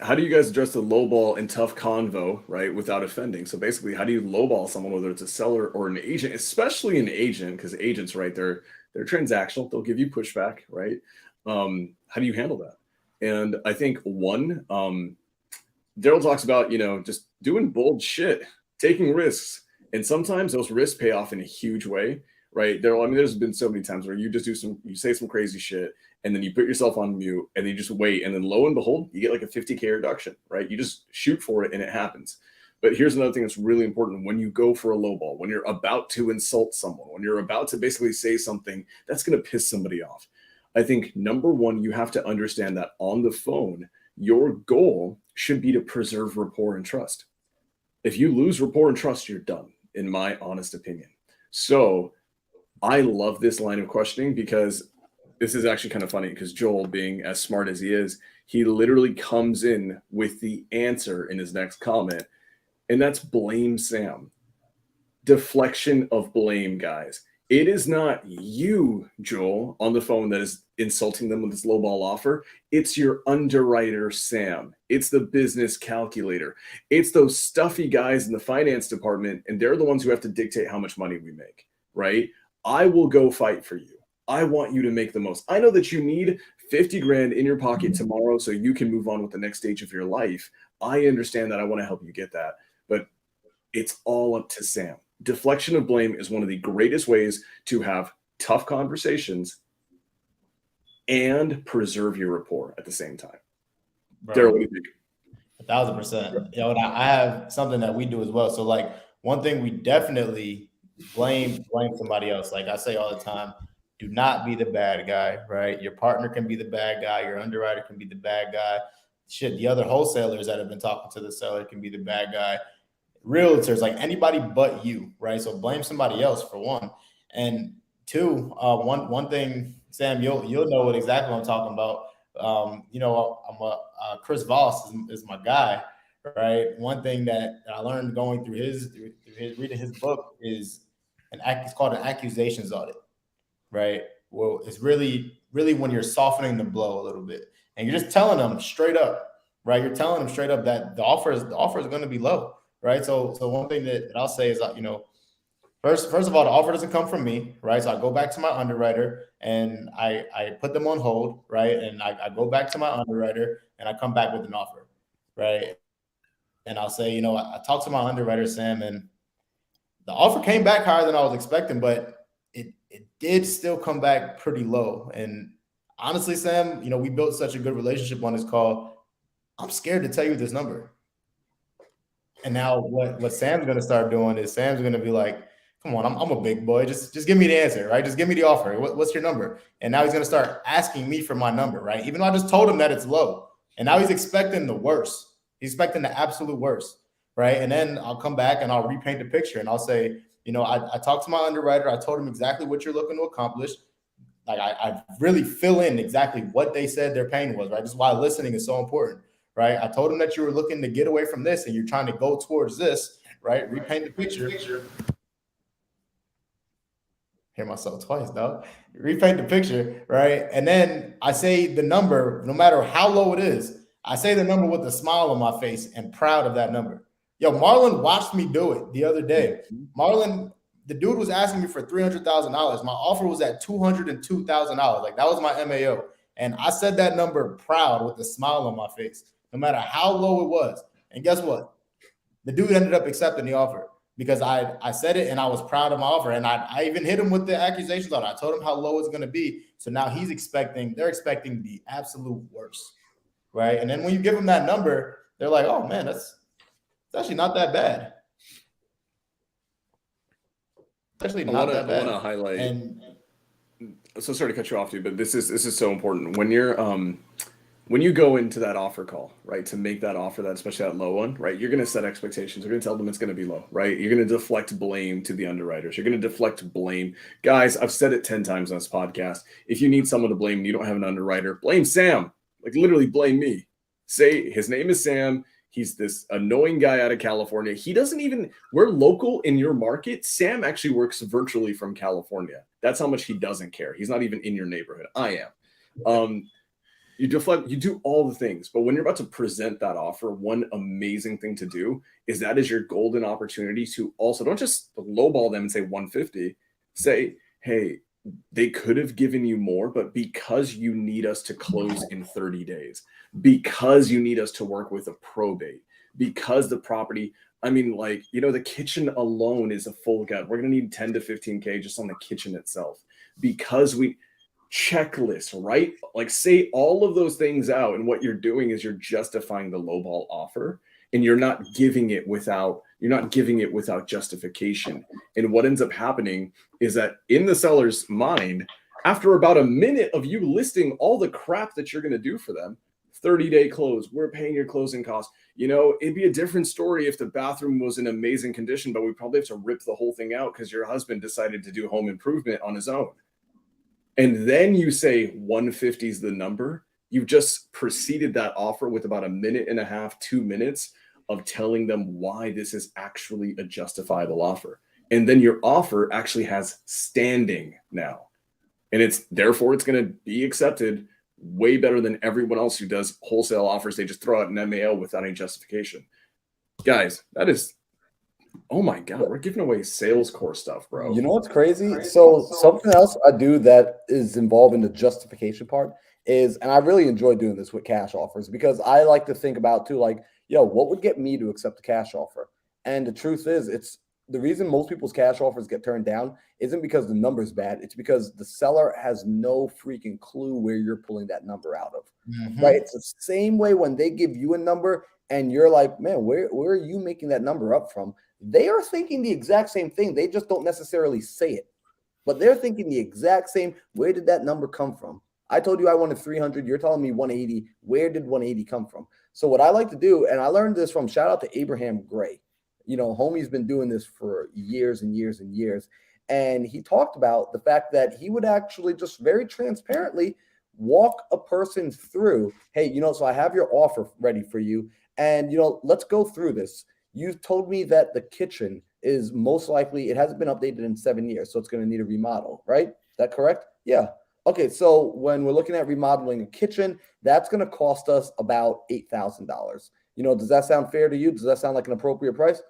How do you guys address the lowball and tough convo, right, without offending? So basically, how do you lowball someone, whether it's a seller or an agent, especially an agent, because agents, right, they're transactional. They'll give you pushback, right? How do you handle that? And I think one, Daryl talks about, just doing bold shit, taking risks, and sometimes those risks pay off in a huge way. Right, Daryl. I mean, there's been so many times where you just you say some crazy shit, and then you put yourself on mute, and then you just wait, and then lo and behold, you get like a 50K reduction. Right, you just shoot for it, and it happens. But here's another thing that's really important: when you go for a low ball, when you're about to insult someone, when you're about to basically say something that's going to piss somebody off, I think number one, you have to understand that on the phone, your goal should be to preserve rapport and trust. If you lose rapport and trust, you're done, in my honest opinion. So I love this line of questioning because this is actually kind of funny because Joel, being as smart as he is, he literally comes in with the answer in his next comment, and that's blame Sam. Deflection of blame, guys. It is not you, Joel, on the phone that is insulting them with this lowball offer. It's your underwriter, Sam. It's the business calculator. It's those stuffy guys in the finance department, and they're the ones who have to dictate how much money we make, right? I will go fight for you. I want you to make the most. I know that you need 50 grand in your pocket tomorrow so you can move on with the next stage of your life. I understand that. I want to help you get that. But it's all up to Sam. Deflection of blame is one of the greatest ways to have tough conversations and preserve your rapport at the same time. Daryl, what do you think? 1,000%. And I have something that we do as well. So like one thing we definitely blame somebody else. Like I say all the time, do not be the bad guy, right? Your partner can be the bad guy. Your underwriter can be the bad guy. Shit, the other wholesalers that have been talking to the seller can be the bad guy. Realtors, like anybody but you, right? So blame somebody else for one. And two, one thing, Sam, you'll know what exactly what I'm talking about. Chris Voss is my guy, right? One thing that I learned going through his reading his book is it's called an accusations audit, right? Well, it's really when you're softening the blow a little bit, and you're just telling them straight up, right? You're telling them straight up that the offer is going to be low, right? So one thing that I'll say is that first of all, the offer doesn't come from me, right? So I go back to my underwriter and I put them on hold, right? And I go back to my underwriter and I come back with an offer, right? And I'll say, I talked to my underwriter, Sam, and the offer came back higher than I was expecting, but it did still come back pretty low. And honestly, Sam, we built such a good relationship on this call. I'm scared to tell you this number. And now what Sam's going to start doing is Sam's going to be like, come on, I'm a big boy. Just give me the answer, right? Just give me the offer. What's your number? And now he's going to start asking me for my number, right? Even though I just told him that it's low. And now he's expecting the worst. He's expecting the absolute worst, right? And then I'll come back and I'll repaint the picture and I'll say, I talked to my underwriter. I told him exactly what you're looking to accomplish. Like I really fill in exactly what they said their pain was, right? This is why listening is so important, right? I told him that you were looking to get away from this and you're trying to go towards this, right? Repaint the picture. Hear myself twice, dog. Repaint the picture, right? And then I say the number, no matter how low it is, I say the number with a smile on my face and proud of that number. Yo, Marlon watched me do it the other day. Marlon, the dude was asking me for $300,000. My offer was at $202,000. Like that was my MAO. And I said that number proud with a smile on my face, no matter how low it was. And guess what? The dude ended up accepting the offer because I said it and I was proud of my offer. And I even hit him with the accusations on it. I told him how low it's going to be. So now they're expecting the absolute worst, right? And then when you give them that number, they're like, oh man, it's actually not that bad. It's actually not that bad. I want to highlight. And so sorry to cut you off, dude, but this is so important when you're when you go into that offer call, right, to make that offer, that especially that low one, right, you're going to set expectations. You're going to tell them it's going to be low, right? You're going to deflect blame to the underwriters. You're going to deflect blame. Guys, I've said it 10 times on this podcast. If you need someone to blame and you don't have an underwriter, blame Sam. Like literally blame me. Say his name is Sam. He's this annoying guy out of California. He doesn't even, we're local in your market. Sam actually works virtually from California. That's how much he doesn't care. He's not even in your neighborhood. I am. You deflect, you do all the things, but when you're about to present that offer, one amazing thing to do is that is your golden opportunity to also don't just lowball them and say 150. Say, hey, they could have given you more, but because you need us to close in 30 days, because you need us to work with a probate, because the property, I mean, like, you know, the kitchen alone is a full gut. We're going to need 10 to 15K just on the kitchen itself because we checklist, right? Like say all of those things out. And what you're doing is you're justifying the lowball offer and you're not giving it without justification. And what ends up happening is that in the seller's mind, after about a minute of you listing all the crap that you're going to do for them, 30-day close, we're paying your closing costs. You know, it'd be a different story if the bathroom was in amazing condition, but we probably have to rip the whole thing out because your husband decided to do home improvement on his own. And then you say 150 is the number. You've just preceded that offer with about a minute and a half, 2 minutes of telling them why this is actually a justifiable offer. And then your offer actually has standing now. And it's therefore it's going to be accepted way better than everyone else who does wholesale offers. They just throw out an MAL without any justification. Guys, that is, oh my God, we're giving away sales course stuff, bro. You know what's crazy? So something else I do that is involved in the justification part is, and I really enjoy doing this with cash offers because I like to think about too, like, yo, what would get me to accept a cash offer? And the truth is, it's the reason most people's cash offers get turned down isn't because the number's bad. It's because the seller has no freaking clue where you're pulling that number out of, right? It's the same way when they give you a number and you're like, man, where are you making that number up from? They are thinking the exact same thing. They just don't necessarily say it, but they're thinking the exact same. Where did that number come from? I told you I wanted 300. You're telling me 180. Where did 180 come from? So what I like to do, and I learned this from, shout out to Abraham Gray. You know, homie's been doing this for years and years and years. And he talked about the fact that he would actually just very transparently walk a person through, hey, you know, so I have your offer ready for you. And, you know, let's go through this. You told me that the kitchen is most likely, it hasn't been updated in 7 years, so it's going to need a remodel, right? Is that correct? Yeah. Okay, so when we're looking at remodeling a kitchen, that's going to cost us about $8,000. You know, does that sound fair to you? Does that sound like an appropriate price?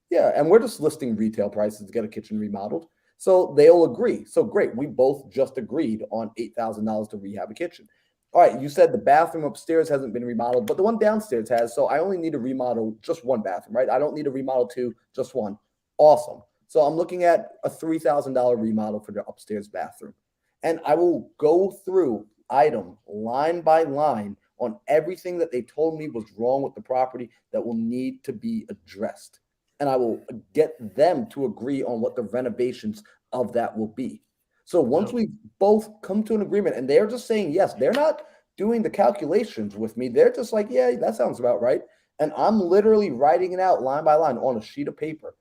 Yeah, and we're just listing retail prices to get a kitchen remodeled. So they'll agree. So great, we both just agreed on $8,000 to rehab a kitchen. All right, you said the bathroom upstairs hasn't been remodeled, but the one downstairs has. So I only need to remodel just one bathroom, right? I don't need to remodel two, just one. Awesome. So I'm looking at a $3,000 remodel for the upstairs bathroom. And I will go through item line by line on everything that they told me was wrong with the property that will need to be addressed. And I will get them to agree on what the renovations of that will be. So once we both come to an agreement and they're just saying yes, they're not doing the calculations with me. They're just like, yeah, that sounds about right. And I'm literally writing it out line by line on a sheet of paper.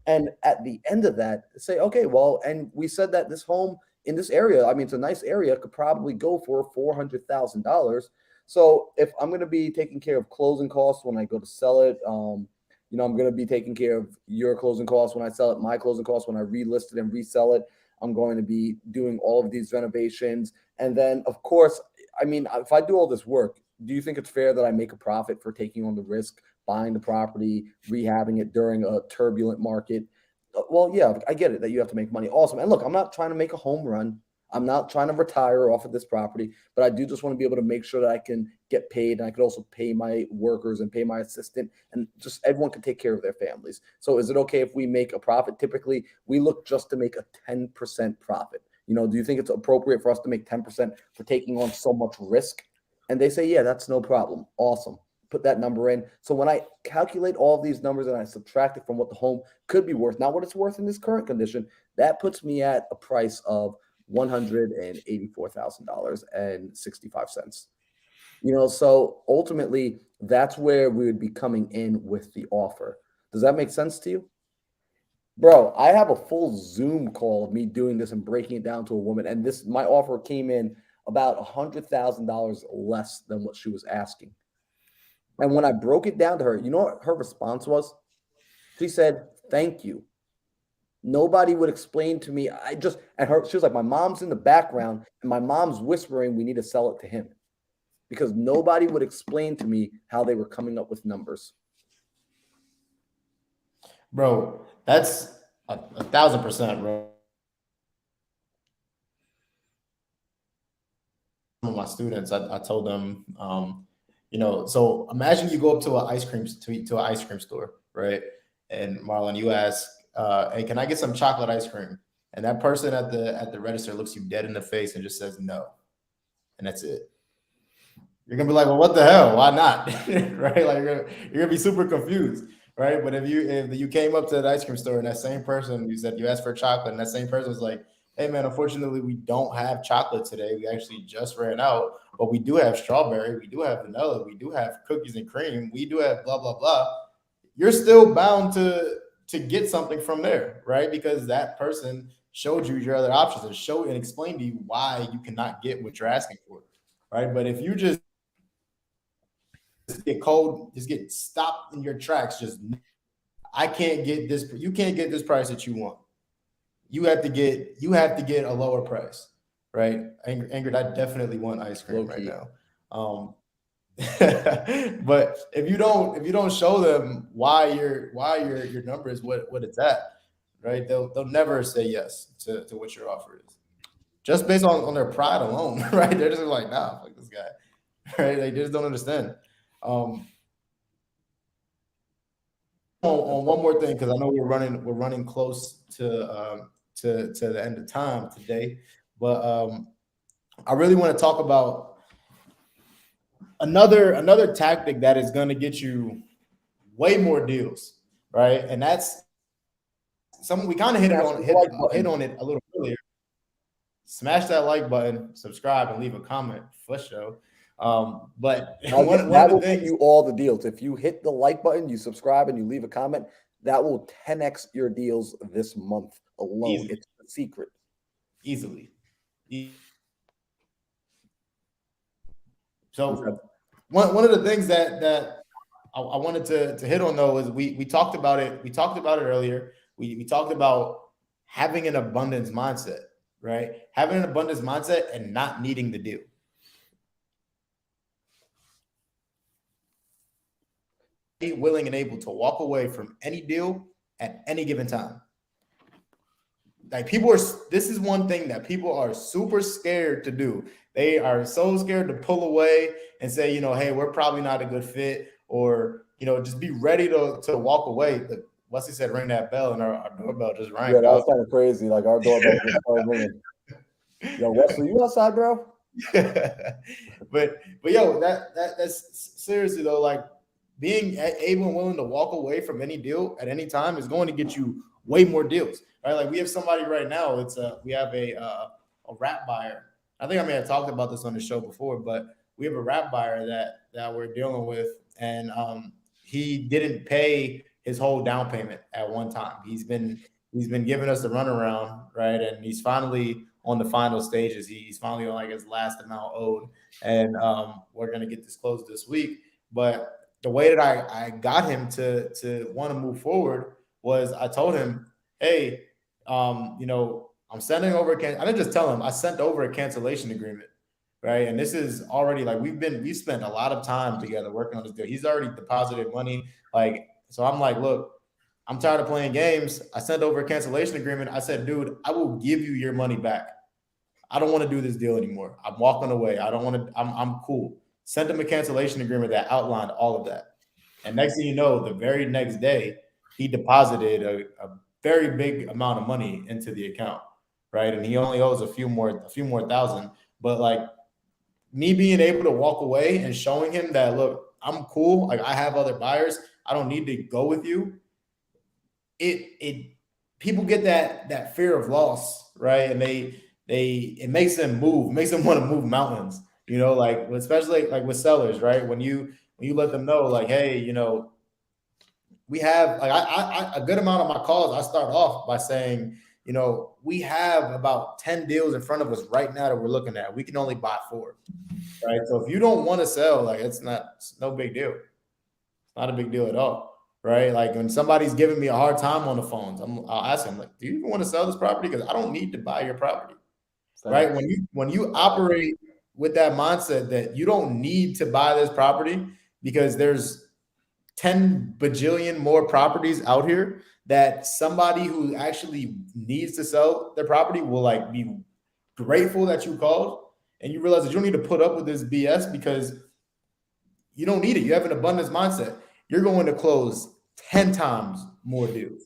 And at the end of that, say, okay, well, and we said that this home in this area, I mean, it's a nice area, could probably go for $400,000. So if I'm going to be taking care of closing costs when I go to sell it, you know, I'm going to be taking care of your closing costs when I sell it, my closing costs when I relist it and resell it. I'm going to be doing all of these renovations. And then, of course, I mean, if I do all this work, do you think it's fair that I make a profit for taking on the risk, buying the property, rehabbing it during a turbulent market? Well, yeah, I get it that you have to make money. Awesome. And look, I'm not trying to make a home run. I'm not trying to retire off of this property, but I do just want to be able to make sure that I can get paid. And I could also pay my workers and pay my assistant, and just everyone can take care of their families. So is it okay if we make a profit? Typically, we look just to make a 10% profit. You know, do you think it's appropriate for us to make 10% for taking on so much risk? And they say, yeah, that's no problem. Awesome. Put that number in. So when I calculate all of these numbers and I subtract it from what the home could be worth, not what it's worth in this current condition, that puts me at a price of $184,000.65. So ultimately, that's where we would be coming in with the offer. Does that make sense to you? Bro, I have a full Zoom call of me doing this and breaking it down to a woman. And my offer came in about $100,000 less than what she was asking. And when I broke it down to her, you know what her response was? She said, "Thank you." Nobody would explain to me. She was like, "My mom's in the background and my mom's whispering, we need to sell it to him," because nobody would explain to me how they were coming up with numbers. Bro, that's 1,000%, bro. Some of my students, I told them, so imagine you go up to an ice cream store, right? And Marlon, you ask, "Hey, can I get some chocolate ice cream?" And that person at the register looks you dead in the face and just says no, and that's it. You're gonna be like, "Well, what the hell? Why not?" Right? Like you're gonna be super confused, right? But if you came up to the ice cream store and that same person, you asked for chocolate, and that same person was like, "Hey man, unfortunately we don't have chocolate today. We actually just ran out, but we do have strawberry, we do have vanilla, we do have cookies and cream, we do have blah blah blah." You're still bound to get something from there, right? Because that person showed you your other options and explained to you why you cannot get what you're asking for, right? But if you just get cold, just get stopped in your tracks, I can't get this, you can't get this price that you want. You have to get a lower price, right? Ingrid, I definitely want ice cream right now. But if you don't show them why your number is what it's at, right? They'll never say yes to what your offer is. Just based on their pride alone, right? They're just like, nah, fuck this guy. Right? They just don't understand. On one more thing, because I know we're running close to the end of time today, but I really want to talk about another tactic that is going to get you way more deals, right? And that's something we kind of hit on it a little earlier. Smash that like button, subscribe, and leave a comment for sure. But that will get you all the deals. If you hit the like button, you subscribe, and you leave a comment, that will 10x your deals this month alone. Easily. It's a secret. Easily. So one of the things that I wanted to hit on though is we talked about it. We talked about it earlier. We talked about having an abundance mindset, right? Having an abundance mindset and not needing the deal. Be willing and able to walk away from any deal at any given time. Like this is one thing that people are super scared to do. They are so scared to pull away and say, hey, we're probably not a good fit, or, just be ready to walk away. Wesley said, ring that bell, and our doorbell just rang. Yeah, that was kind of crazy. Like our doorbell just started ringing. Yo, Wesley, you outside, bro? but yo, that's seriously though, like being able and willing to walk away from any deal at any time is going to get you way more deals, right? Like we have somebody right now. We have a rap buyer. I think I may have talked about this on the show before, but we have a rap buyer that we're dealing with, and he didn't pay his whole down payment at one time. He's been giving us the runaround, right? And he's finally on the final stages. He's finally on like his last amount owed, and we're gonna get this closed this week. But the way that I got him to want to move forward was I told him, hey, I'm sending over I didn't just tell him, I sent over a cancellation agreement, right? And this is already like we spent a lot of time together working on this deal. He's already deposited money, so I'm like, look, I'm tired of playing games. I sent over a cancellation agreement. I said, dude, I will give you your money back. I don't want to do this deal anymore. I'm walking away. I don't want to. I'm cool. Sent him a cancellation agreement that outlined all of that. And next thing you know, the very next day, he deposited a very big amount of money into the account, right? And he only owes a few more thousand. But like me being able to walk away and showing him that, look, I'm cool. Like I have other buyers. I don't need to go with you. It people get that fear of loss, right? And it makes them move, makes them want to move mountains. like especially like with sellers, right? When you let them know, like, hey, we have like a good amount of my calls, I start off by saying, we have about 10 deals in front of us right now that we're looking at. We can only buy 4. Right. So if you don't want to sell, like it's no big deal. It's not a big deal at all. Right. Like when somebody's giving me a hard time on the phones, I'll ask them, like, do you even want to sell this property? Because I don't need to buy your property. Right. When you operate with that mindset that you don't need to buy this property because there's 10 bajillion more properties out here that somebody who actually needs to sell their property will like be grateful that you called, and you realize that you don't need to put up with this BS because you don't need it. You have an abundance mindset. You're going to close 10 times more deals.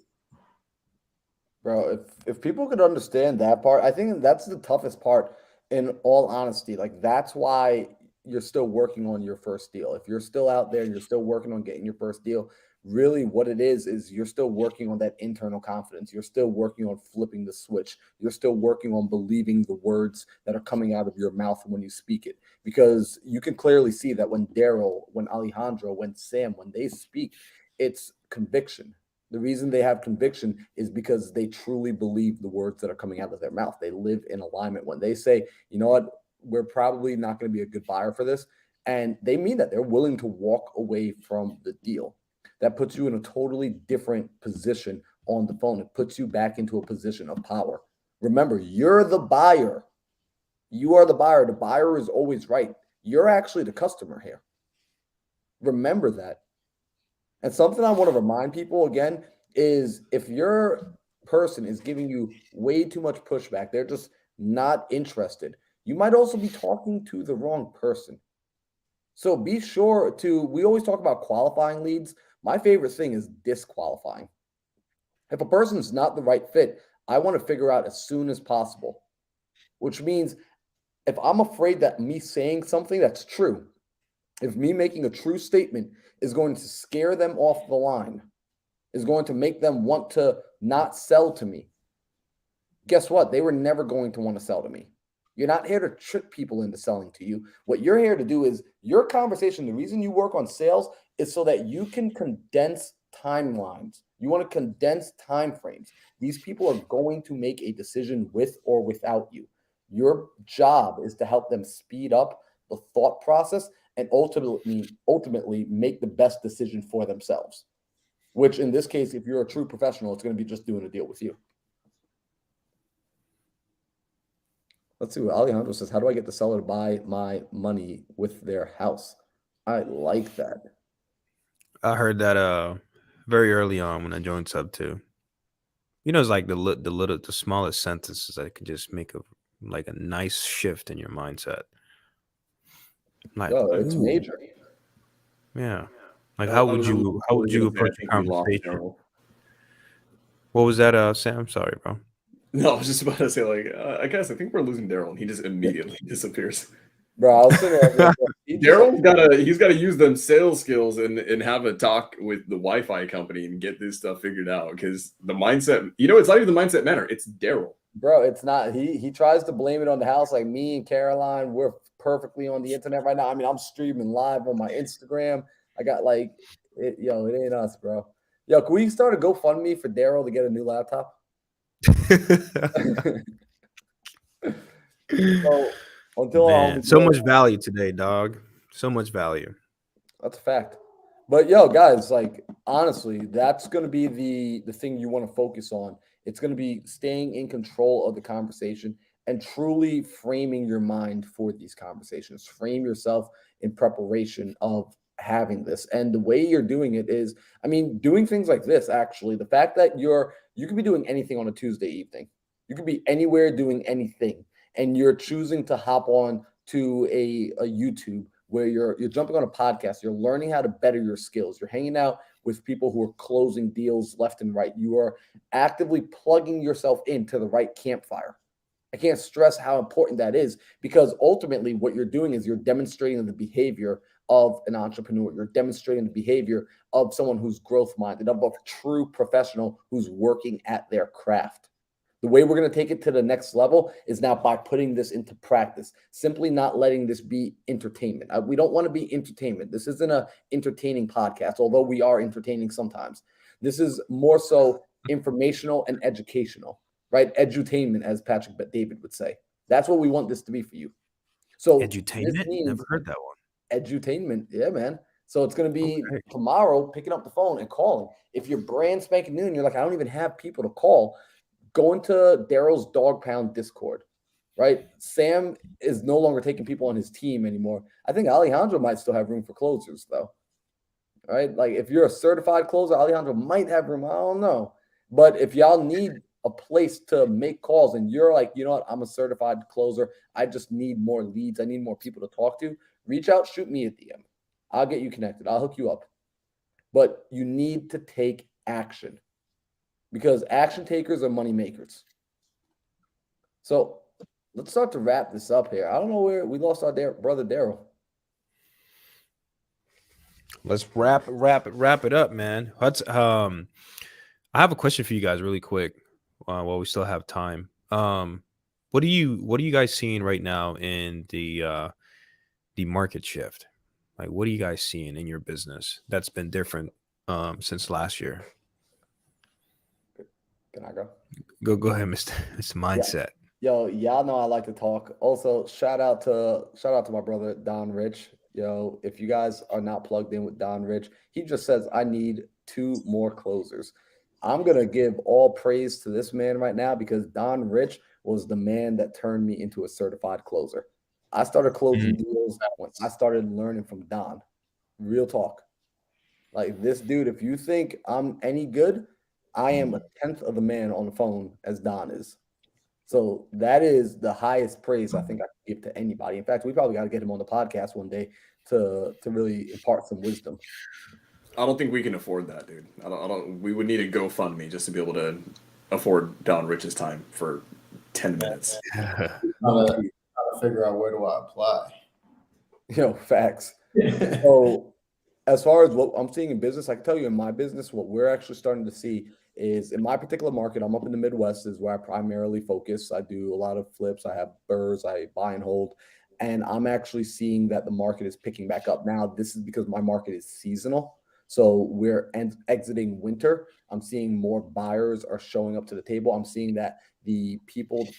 Bro, if people could understand that part, I think that's the toughest part in all honesty. Like that's why you're still working on your first deal. If you're still out there and you're still working on getting your first deal, really what it is you're still working on that internal confidence. You're still working on flipping the switch. You're still working on believing the words that are coming out of your mouth when you speak it. Because you can clearly see that when Daryl, when Alejandro, when Sam, when they speak, it's conviction. The reason they have conviction is because they truly believe the words that are coming out of their mouth. They live in alignment. When they say, you know what, we're probably not going to be a good buyer for this, and they mean that. They're willing to walk away from the deal. That puts you in a totally different position on the phone. It puts you back into a position of power. Remember, you're the buyer. You are the buyer. The buyer is always right. You're actually the customer here. Remember that. And something I want to remind people again is if your person is giving you way too much pushback, they're just not interested, you might also be talking to the wrong person. So be sure we always talk about qualifying leads. My favorite thing is disqualifying. If a person is not the right fit, I want to figure out as soon as possible, which means if I'm afraid that me saying something that's true, if me making a true statement is going to scare them off the line, is going to make them want to not sell to me, guess what? They were never going to want to sell to me. You're not here to trick people into selling to you. What you're here to do is your conversation. The reason you work on sales is so that you can condense timelines. You want to condense time frames. These people are going to make a decision with or without you. Your job is to help them speed up the thought process and ultimately make the best decision for themselves, which in this case, if you're a true professional, it's going to be just doing a deal with you. Let's see what Alejandro says. How do I get the seller to buy my money with their house? I like that. I heard that very early on when I joined Sub 2. It's like the smallest sentences that can just make a nice shift in your mindset. Like, it's major. Yeah. Like how would you approach a conversation? What was that, Sam? I'm sorry, bro. No, I was just about to say, I think we're losing Daryl, and he just immediately disappears. Bro, I was thinking he's got to use them sales skills and have a talk with the Wi-Fi company and get this stuff figured out, because the mindset, it's not even the mindset matter. It's Daryl. Bro, it's not. He tries to blame it on the house. Like me and Caroline, we're perfectly on the internet right now. I mean, I'm streaming live on my Instagram. I got it ain't us, bro. Yo, can we start a GoFundMe for Daryl to get a new laptop? So much value today, dog. So much value. That's a fact. But yo, guys, honestly, that's going to be the thing you want to focus on. It's going to be staying in control of the conversation and truly framing your mind for these conversations. Frame yourself in preparation of having this. And the way you're doing it is, doing things like this, actually, the fact that you could be doing anything on a Tuesday evening. You could be anywhere doing anything. And you're choosing to hop on to a YouTube where you're jumping on a podcast. You're learning how to better your skills. You're hanging out with people who are closing deals left and right. You are actively plugging yourself into the right campfire. I can't stress how important that is, because ultimately what you're doing is you're demonstrating the behavior of an entrepreneur. You're demonstrating the behavior of someone who's growth-minded, of a true professional who's working at their craft. The way we're going to take it to the next level is now by putting this into practice, simply not letting this be entertainment. We don't want to be entertainment. This isn't an entertaining podcast, although we are entertaining sometimes. This is more so informational and educational, right? Edutainment, as Patrick David would say. That's what we want this to be for you. So Edutainment? Never heard that one. Edutainment. Yeah, man. So it's going to be tomorrow picking up the phone and calling. If you're brand spanking new and you're like, I don't even have people to call, go into Daryl's Dog Pound Discord, right? Sam is no longer taking people on his team anymore. I think Alejandro might still have room for closers, though, right? Like if you're a certified closer, Alejandro might have room. I don't know. But if y'all need a place to make calls and you're like, you know what, I'm a certified closer, I just need more leads, I need more people to talk to, reach out, shoot me a DM. I'll get you connected. I'll hook you up. But you need to take action, because action takers are money makers. So let's start to wrap this up here. I don't know where we lost our brother Daryl. Let's wrap it up, man. I have a question for you guys really quick while we still have time. What are you guys seeing right now in the market shift? Like, what are you guys seeing in your business that's been different since last year? Can I go? Go ahead, Mr. Mindset. Yo, y'all know I like to talk. Also, shout out to my brother Don Rich. Yo, if you guys are not plugged in with Don Rich, he just says I need 2 more closers. I'm gonna give all praise to this man right now, because Don Rich was the man that turned me into a certified closer. I started closing deals when I started learning from Don. Real talk. Like this dude, if you think I'm any good, I am a 10th of the man on the phone as Don is. So that is the highest praise I think I can give to anybody. In fact, we probably got to get him on the podcast one day to really impart some wisdom. I don't think we can afford that, dude. I don't. We would need a GoFundMe just to be able to afford Don Rich's time for 10 minutes. Trying to figure out where do I apply. Facts. So as far as what I'm seeing in business, I can tell you in my business, what we're actually starting to see is in my particular market, I'm up in the Midwest is where I primarily focus. I do a lot of flips. I have burrs, I buy and hold, and I'm actually seeing that the market is picking back up. Now, this is because my market is seasonal. So we're exiting winter. I'm seeing more buyers are showing up to the table. I'm seeing that the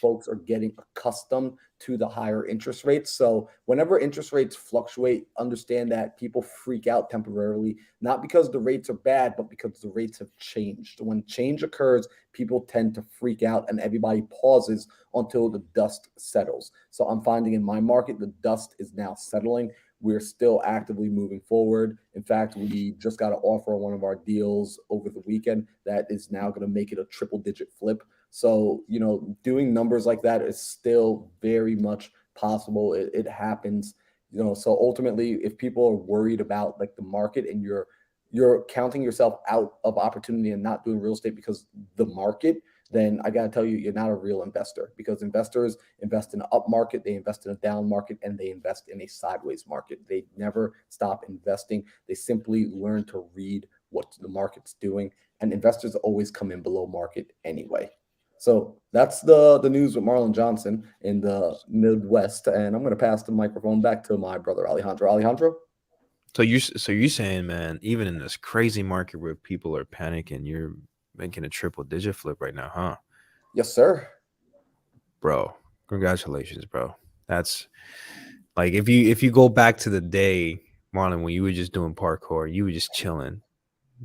folks are getting accustomed to the higher interest rates. So whenever interest rates fluctuate, understand that people freak out temporarily, not because the rates are bad, but because the rates have changed. When change occurs, people tend to freak out and everybody pauses until the dust settles. So I'm finding in my market, the dust is now settling. We're still actively moving forward. In fact, we just got an offer on one of our deals over the weekend that is now going to make it a triple-digit flip. So, doing numbers like that is still very much possible. It happens, so ultimately, if people are worried about like the market and you're counting yourself out of opportunity and not doing real estate because the market, then I got to tell you, you're not a real investor, because investors invest in an up market, they invest in a down market, and they invest in a sideways market. They never stop investing. They simply learn to read what the market's doing, and investors always come in below market anyway. So that's the news with Marlon Johnson in the Midwest, and I'm going to pass the microphone back to my brother Alejandro. Alejandro? So you're saying, man, even in this crazy market where people are panicking, you're making a triple-digit flip right now, huh? Yes, sir. Bro, congratulations, bro. That's like if you go back to the day, Marlon, when you were just doing parkour, you were just chilling,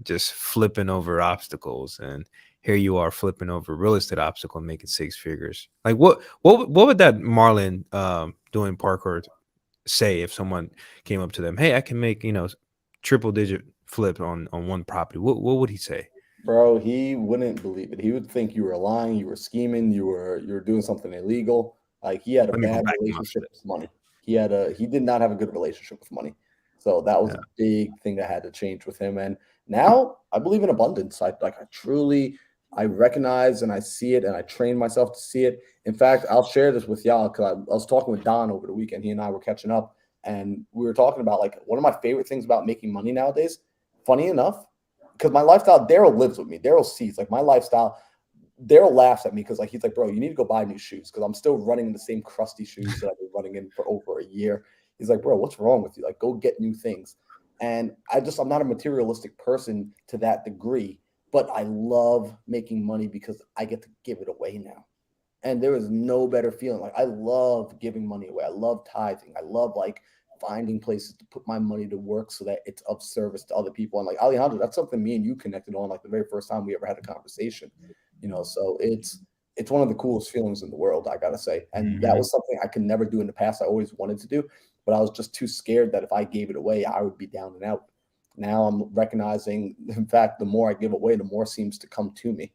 just flipping over obstacles, and here you are flipping over real estate obstacle and making 6 figures. Like what would that Marlon doing parkour say if someone came up to them, hey, I can make triple-digit flip on one property? What would he say? Bro, he wouldn't believe it. He would think you were lying, you were scheming, you were doing something illegal. Like he had a bad relationship with money. He did not have a good relationship with money. So that was a big thing that had to change with him. And now I believe in abundance. I recognize and I see it, and I train myself to see it. In fact, I'll share this with y'all because I was talking with Don over the weekend. He and I were catching up, and we were talking about like one of my favorite things about making money nowadays. Funny enough, because my lifestyle, Daryl lives with me. Daryl sees like my lifestyle. Daryl laughs at me because like he's like, bro, you need to go buy new shoes because I'm still running in the same crusty shoes that I've been running in for over a year. He's like, bro, what's wrong with you? Like, go get new things. And I'm not a materialistic person to that degree, but I love making money because I get to give it away now. And there is no better feeling. Like I love giving money away. I love tithing. I love like finding places to put my money to work so that it's of service to other people. And like Alejandro, that's something me and you connected on like the very first time we ever had a conversation. So it's one of the coolest feelings in the world, I gotta say. And that was something I could never do in the past. I always wanted to do, but I was just too scared that if I gave it away, I would be down and out. Now I'm recognizing, in fact, the more I give away, the more seems to come to me.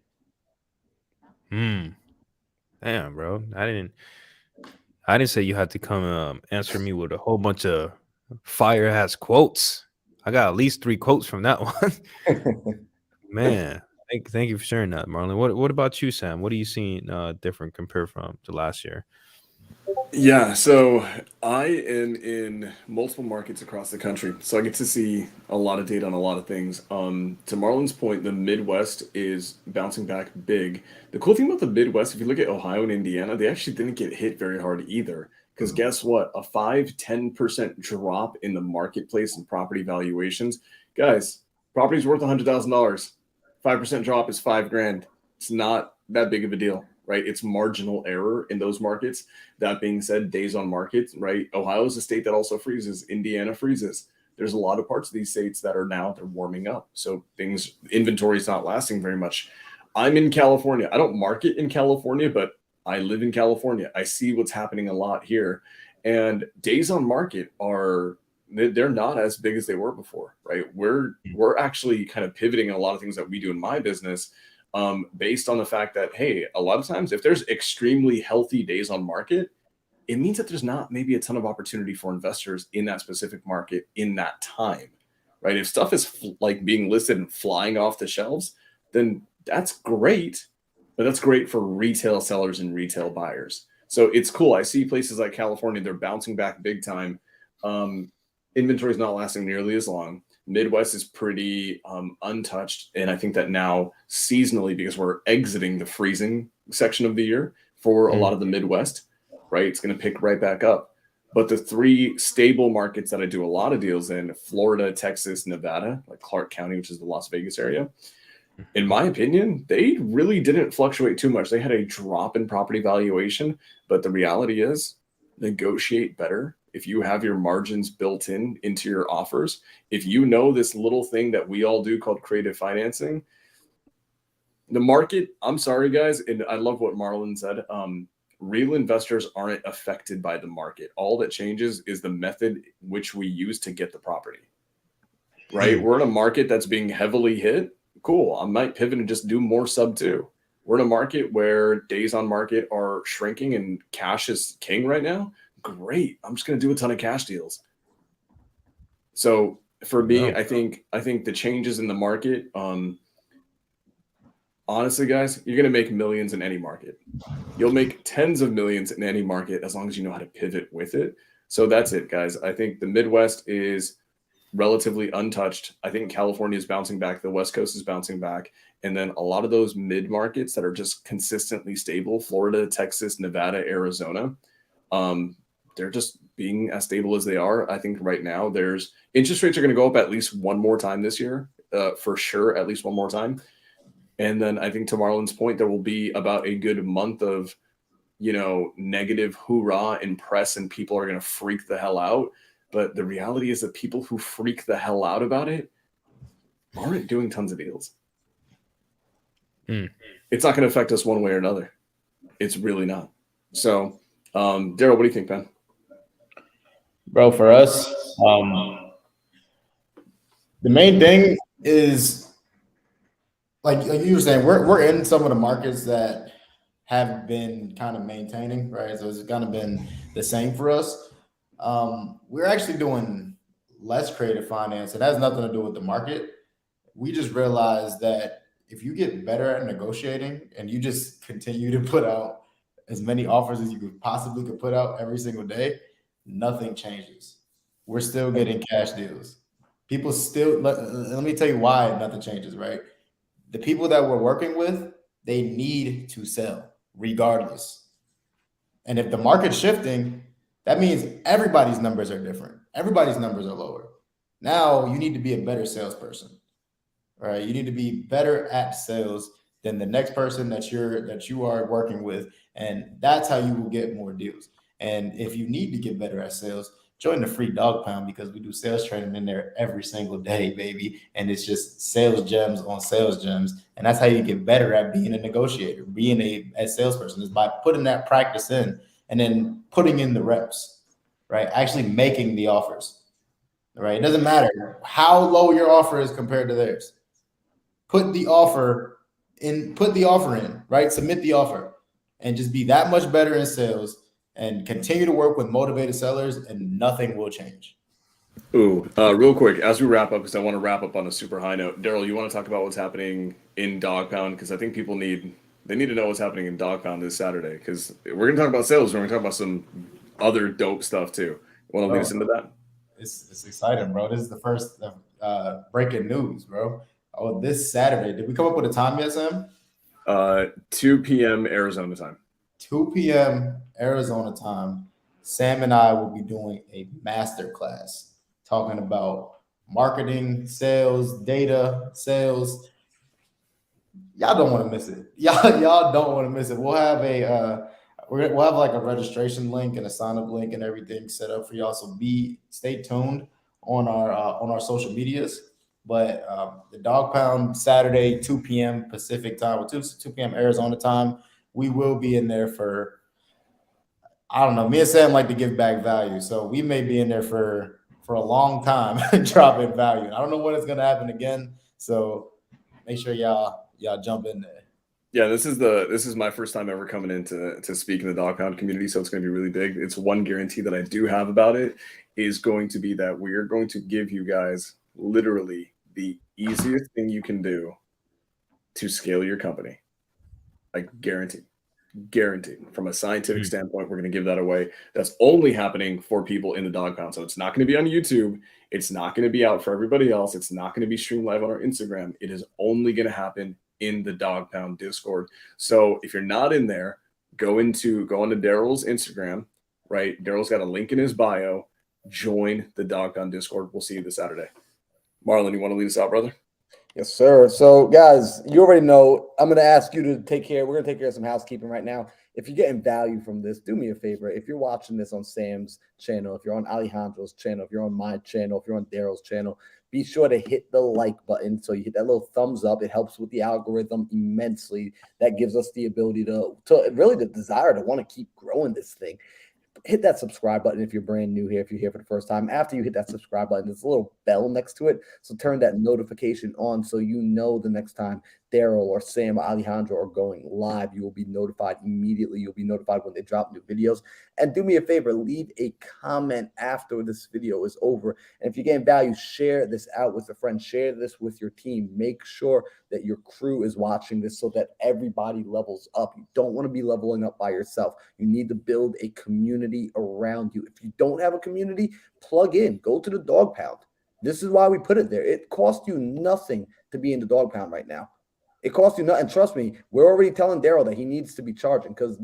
Damn, bro. I didn't say you had to come answer me with a whole bunch of fire ass quotes. I got at least 3 quotes from that one. Man, thank you for sharing that, Marlon. What about you, Sam? What are you seeing different compared to last year? Yeah, so I am in multiple markets across the country, so I get to see a lot of data on a lot of things. To Marlon's point, the Midwest is bouncing back big. The cool thing about the Midwest, if you look at Ohio and Indiana, they actually didn't get hit very hard either. Because guess what? A 5-10% drop in the marketplace and property valuations. Guys, property's worth $100,000. 5% drop is $5,000. It's not that big of a deal, right? It's marginal error in those markets. That being said, days on market, right? Ohio is a state that also freezes. Indiana freezes. There's a lot of parts of these states that are they're warming up. So inventory is not lasting very much. I'm in California. I don't market in California, but I live in California. I see what's happening a lot here. And days on market they're not as big as they were before, right? We're actually kind of pivoting a lot of things that we do in my business based on the fact that, hey, a lot of times if there's extremely healthy days on market, it means that there's not maybe a ton of opportunity for investors in that specific market in that time, right? If stuff is like being listed and flying off the shelves, then that's great, but that's great for retail sellers and retail buyers. So it's cool. I see places like California, they're bouncing back big time. Inventory is not lasting nearly as long. Midwest is pretty untouched. And I think that now seasonally, because we're exiting the freezing section of the year for a lot of the Midwest, right? It's going to pick right back up. But the 3 stable markets that I do a lot of deals in, Florida, Texas, Nevada, like Clark County, which is the Las Vegas area, in my opinion, they really didn't fluctuate too much. They had a drop in property valuation, but the reality is negotiate better. If you have your margins built into your offers, if you know this little thing that we all do called creative financing, the market, I'm sorry, guys, and I love what Marlon said. Real investors aren't affected by the market. All that changes is the method which we use to get the property, right? We're in a market that's being heavily hit. Cool. I might pivot and just do more sub 2. We're in a market where days on market are shrinking and cash is king right now. Great. I'm just going to do a ton of cash deals. So for me, I think the changes in the market, honestly, guys, you're going to make millions in any market. You'll make tens of millions in any market as long as you know how to pivot with it. So that's it, guys. I think the Midwest is relatively untouched. I think California is bouncing back. The West Coast is bouncing back. And then a lot of those mid markets that are just consistently stable, Florida, Texas, Nevada, Arizona, they're just being as stable as they are. I think right now interest rates are going to go up at least one more time this year, for sure, at least one more time. And then I think to Marlon's point, there will be about a good month of, negative hoorah in press and people are going to freak the hell out. But the reality is that people who freak the hell out about it aren't doing tons of deals. It's not going to affect us one way or another. It's really not. So, Daryl, what do you think, Ben? Bro, for us, the main thing is like you were saying, we're in some of the markets that have been kind of maintaining, right? So it's kind of been the same for us. We're actually doing less creative finance. It has nothing to do with the market. We just realized that if you get better at negotiating and you just continue to put out as many offers as you could put out every single day, nothing changes. We're still getting cash deals. People still, let me tell you why nothing changes, right? The people that we're working with, they need to sell regardless. And if the market's shifting, that means everybody's numbers are different. Everybody's numbers are lower. Now you need to be a better salesperson. All right. You need to be better at sales than the next person that you are working with. And that's how you will get more deals. And if you need to get better at sales, join the free dog pound, because we do sales training in there every single day, baby. And it's just sales gems on sales gems. And that's how you get better at being a negotiator, being a salesperson, is by putting that practice in and then putting in the reps, right? Actually making the offers, right? It doesn't matter how low your offer is compared to theirs. Put the offer in, right? Submit the offer and just be that much better in sales and continue to work with motivated sellers, and nothing will change. Ooh, real quick, as we wrap up, because I want to wrap up on a super high note. Daryl, you want to talk about what's happening in Dog Pound? Because I think people need to know what's happening in Dog Pound this Saturday, because we're going to talk about sales. We're going to talk about some other dope stuff too. Want to lead us into that? It's exciting, bro. This is the first breaking news, bro. Oh, this Saturday. Did we come up with a time yet, Sam? 2 p.m. Arizona time. 2 p.m. Arizona time. Sam and I will be doing a master class talking about marketing, sales, data, sales. Y'all don't want to miss it. Y'all don't want to miss it. We'll have we'll have like a registration link and a sign up link and everything set up for y'all. So stay tuned on our social medias. But the Dog Pound Saturday, 2 p.m. Pacific time, or 2 p.m. Arizona time, we will be in there for, I don't know, me and Sam like to give back value. So we may be in there for a long time dropping value. I don't know when it's going to happen again. So make sure y'all jump in there. Yeah, this is my first time ever coming in to speak in the Dog Pound community, so it's going to be really big. It's one guarantee that I do have about it is going to be that we're going to give you guys literally the easiest thing you can do to scale your company. Like guaranteed. From a scientific standpoint, we're going to give that away. That's only happening for people in the Dog Pound. So it's not going to be on YouTube. It's not going to be out for everybody else. It's not going to be streamed live on our Instagram. It is only going to happen in the Dog Pound Discord. So if you're not in there, go onto Daryl's Instagram, right? Daryl's got a link in his bio. Join the Dog Pound Discord. We'll see you this Saturday. Marlon, you want to lead us out, brother? Yes, sir. So, guys, you already know I'm going to ask you to take care. We're going to take care of some housekeeping right now. If you're getting value from this, do me a favor. If you're watching this on Sam's channel, if you're on Alejandro's channel, if you're on my channel, if you're on Daryl's channel, be sure to hit the like button. So you hit that little thumbs up. It helps with the algorithm immensely. That gives us the ability to really the desire to want to keep growing this thing. Hit that subscribe button if you're brand new here, if you're here for the first time. After you hit that subscribe button, there's a little bell next to it. So turn that notification on so you know the next time Daryl or Sam or Alejandro are going live. You will be notified immediately. You'll be notified when they drop new videos. And do me a favor, leave a comment after this video is over. And if you're getting value, share this out with a friend. Share this with your team. Make sure that your crew is watching this so that everybody levels up. You don't want to be leveling up by yourself. You need to build a community around you. If you don't have a community, plug in. Go to the Dog Pound. This is why we put it there. It costs you nothing to be in the Dog Pound right now. It costs you nothing. And trust me, we're already telling Daryl that he needs to be charging, because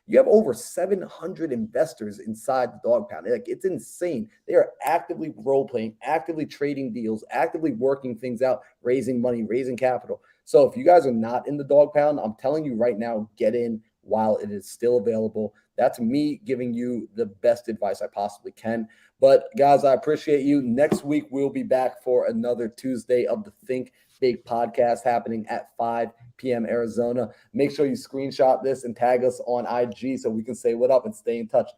you have over 700 investors inside the Dog Pound. It's insane. They are actively role playing, actively trading deals, actively working things out, raising money, raising capital. So if you guys are not in the Dog Pound, I'm telling you right now, get in while it is still available. That's me giving you the best advice I possibly can. But guys, I appreciate you. Next week, we'll be back for another Tuesday of the Think Big podcast happening at 5 p.m. Arizona. Make sure you screenshot this and tag us on IG so we can say what up and stay in touch.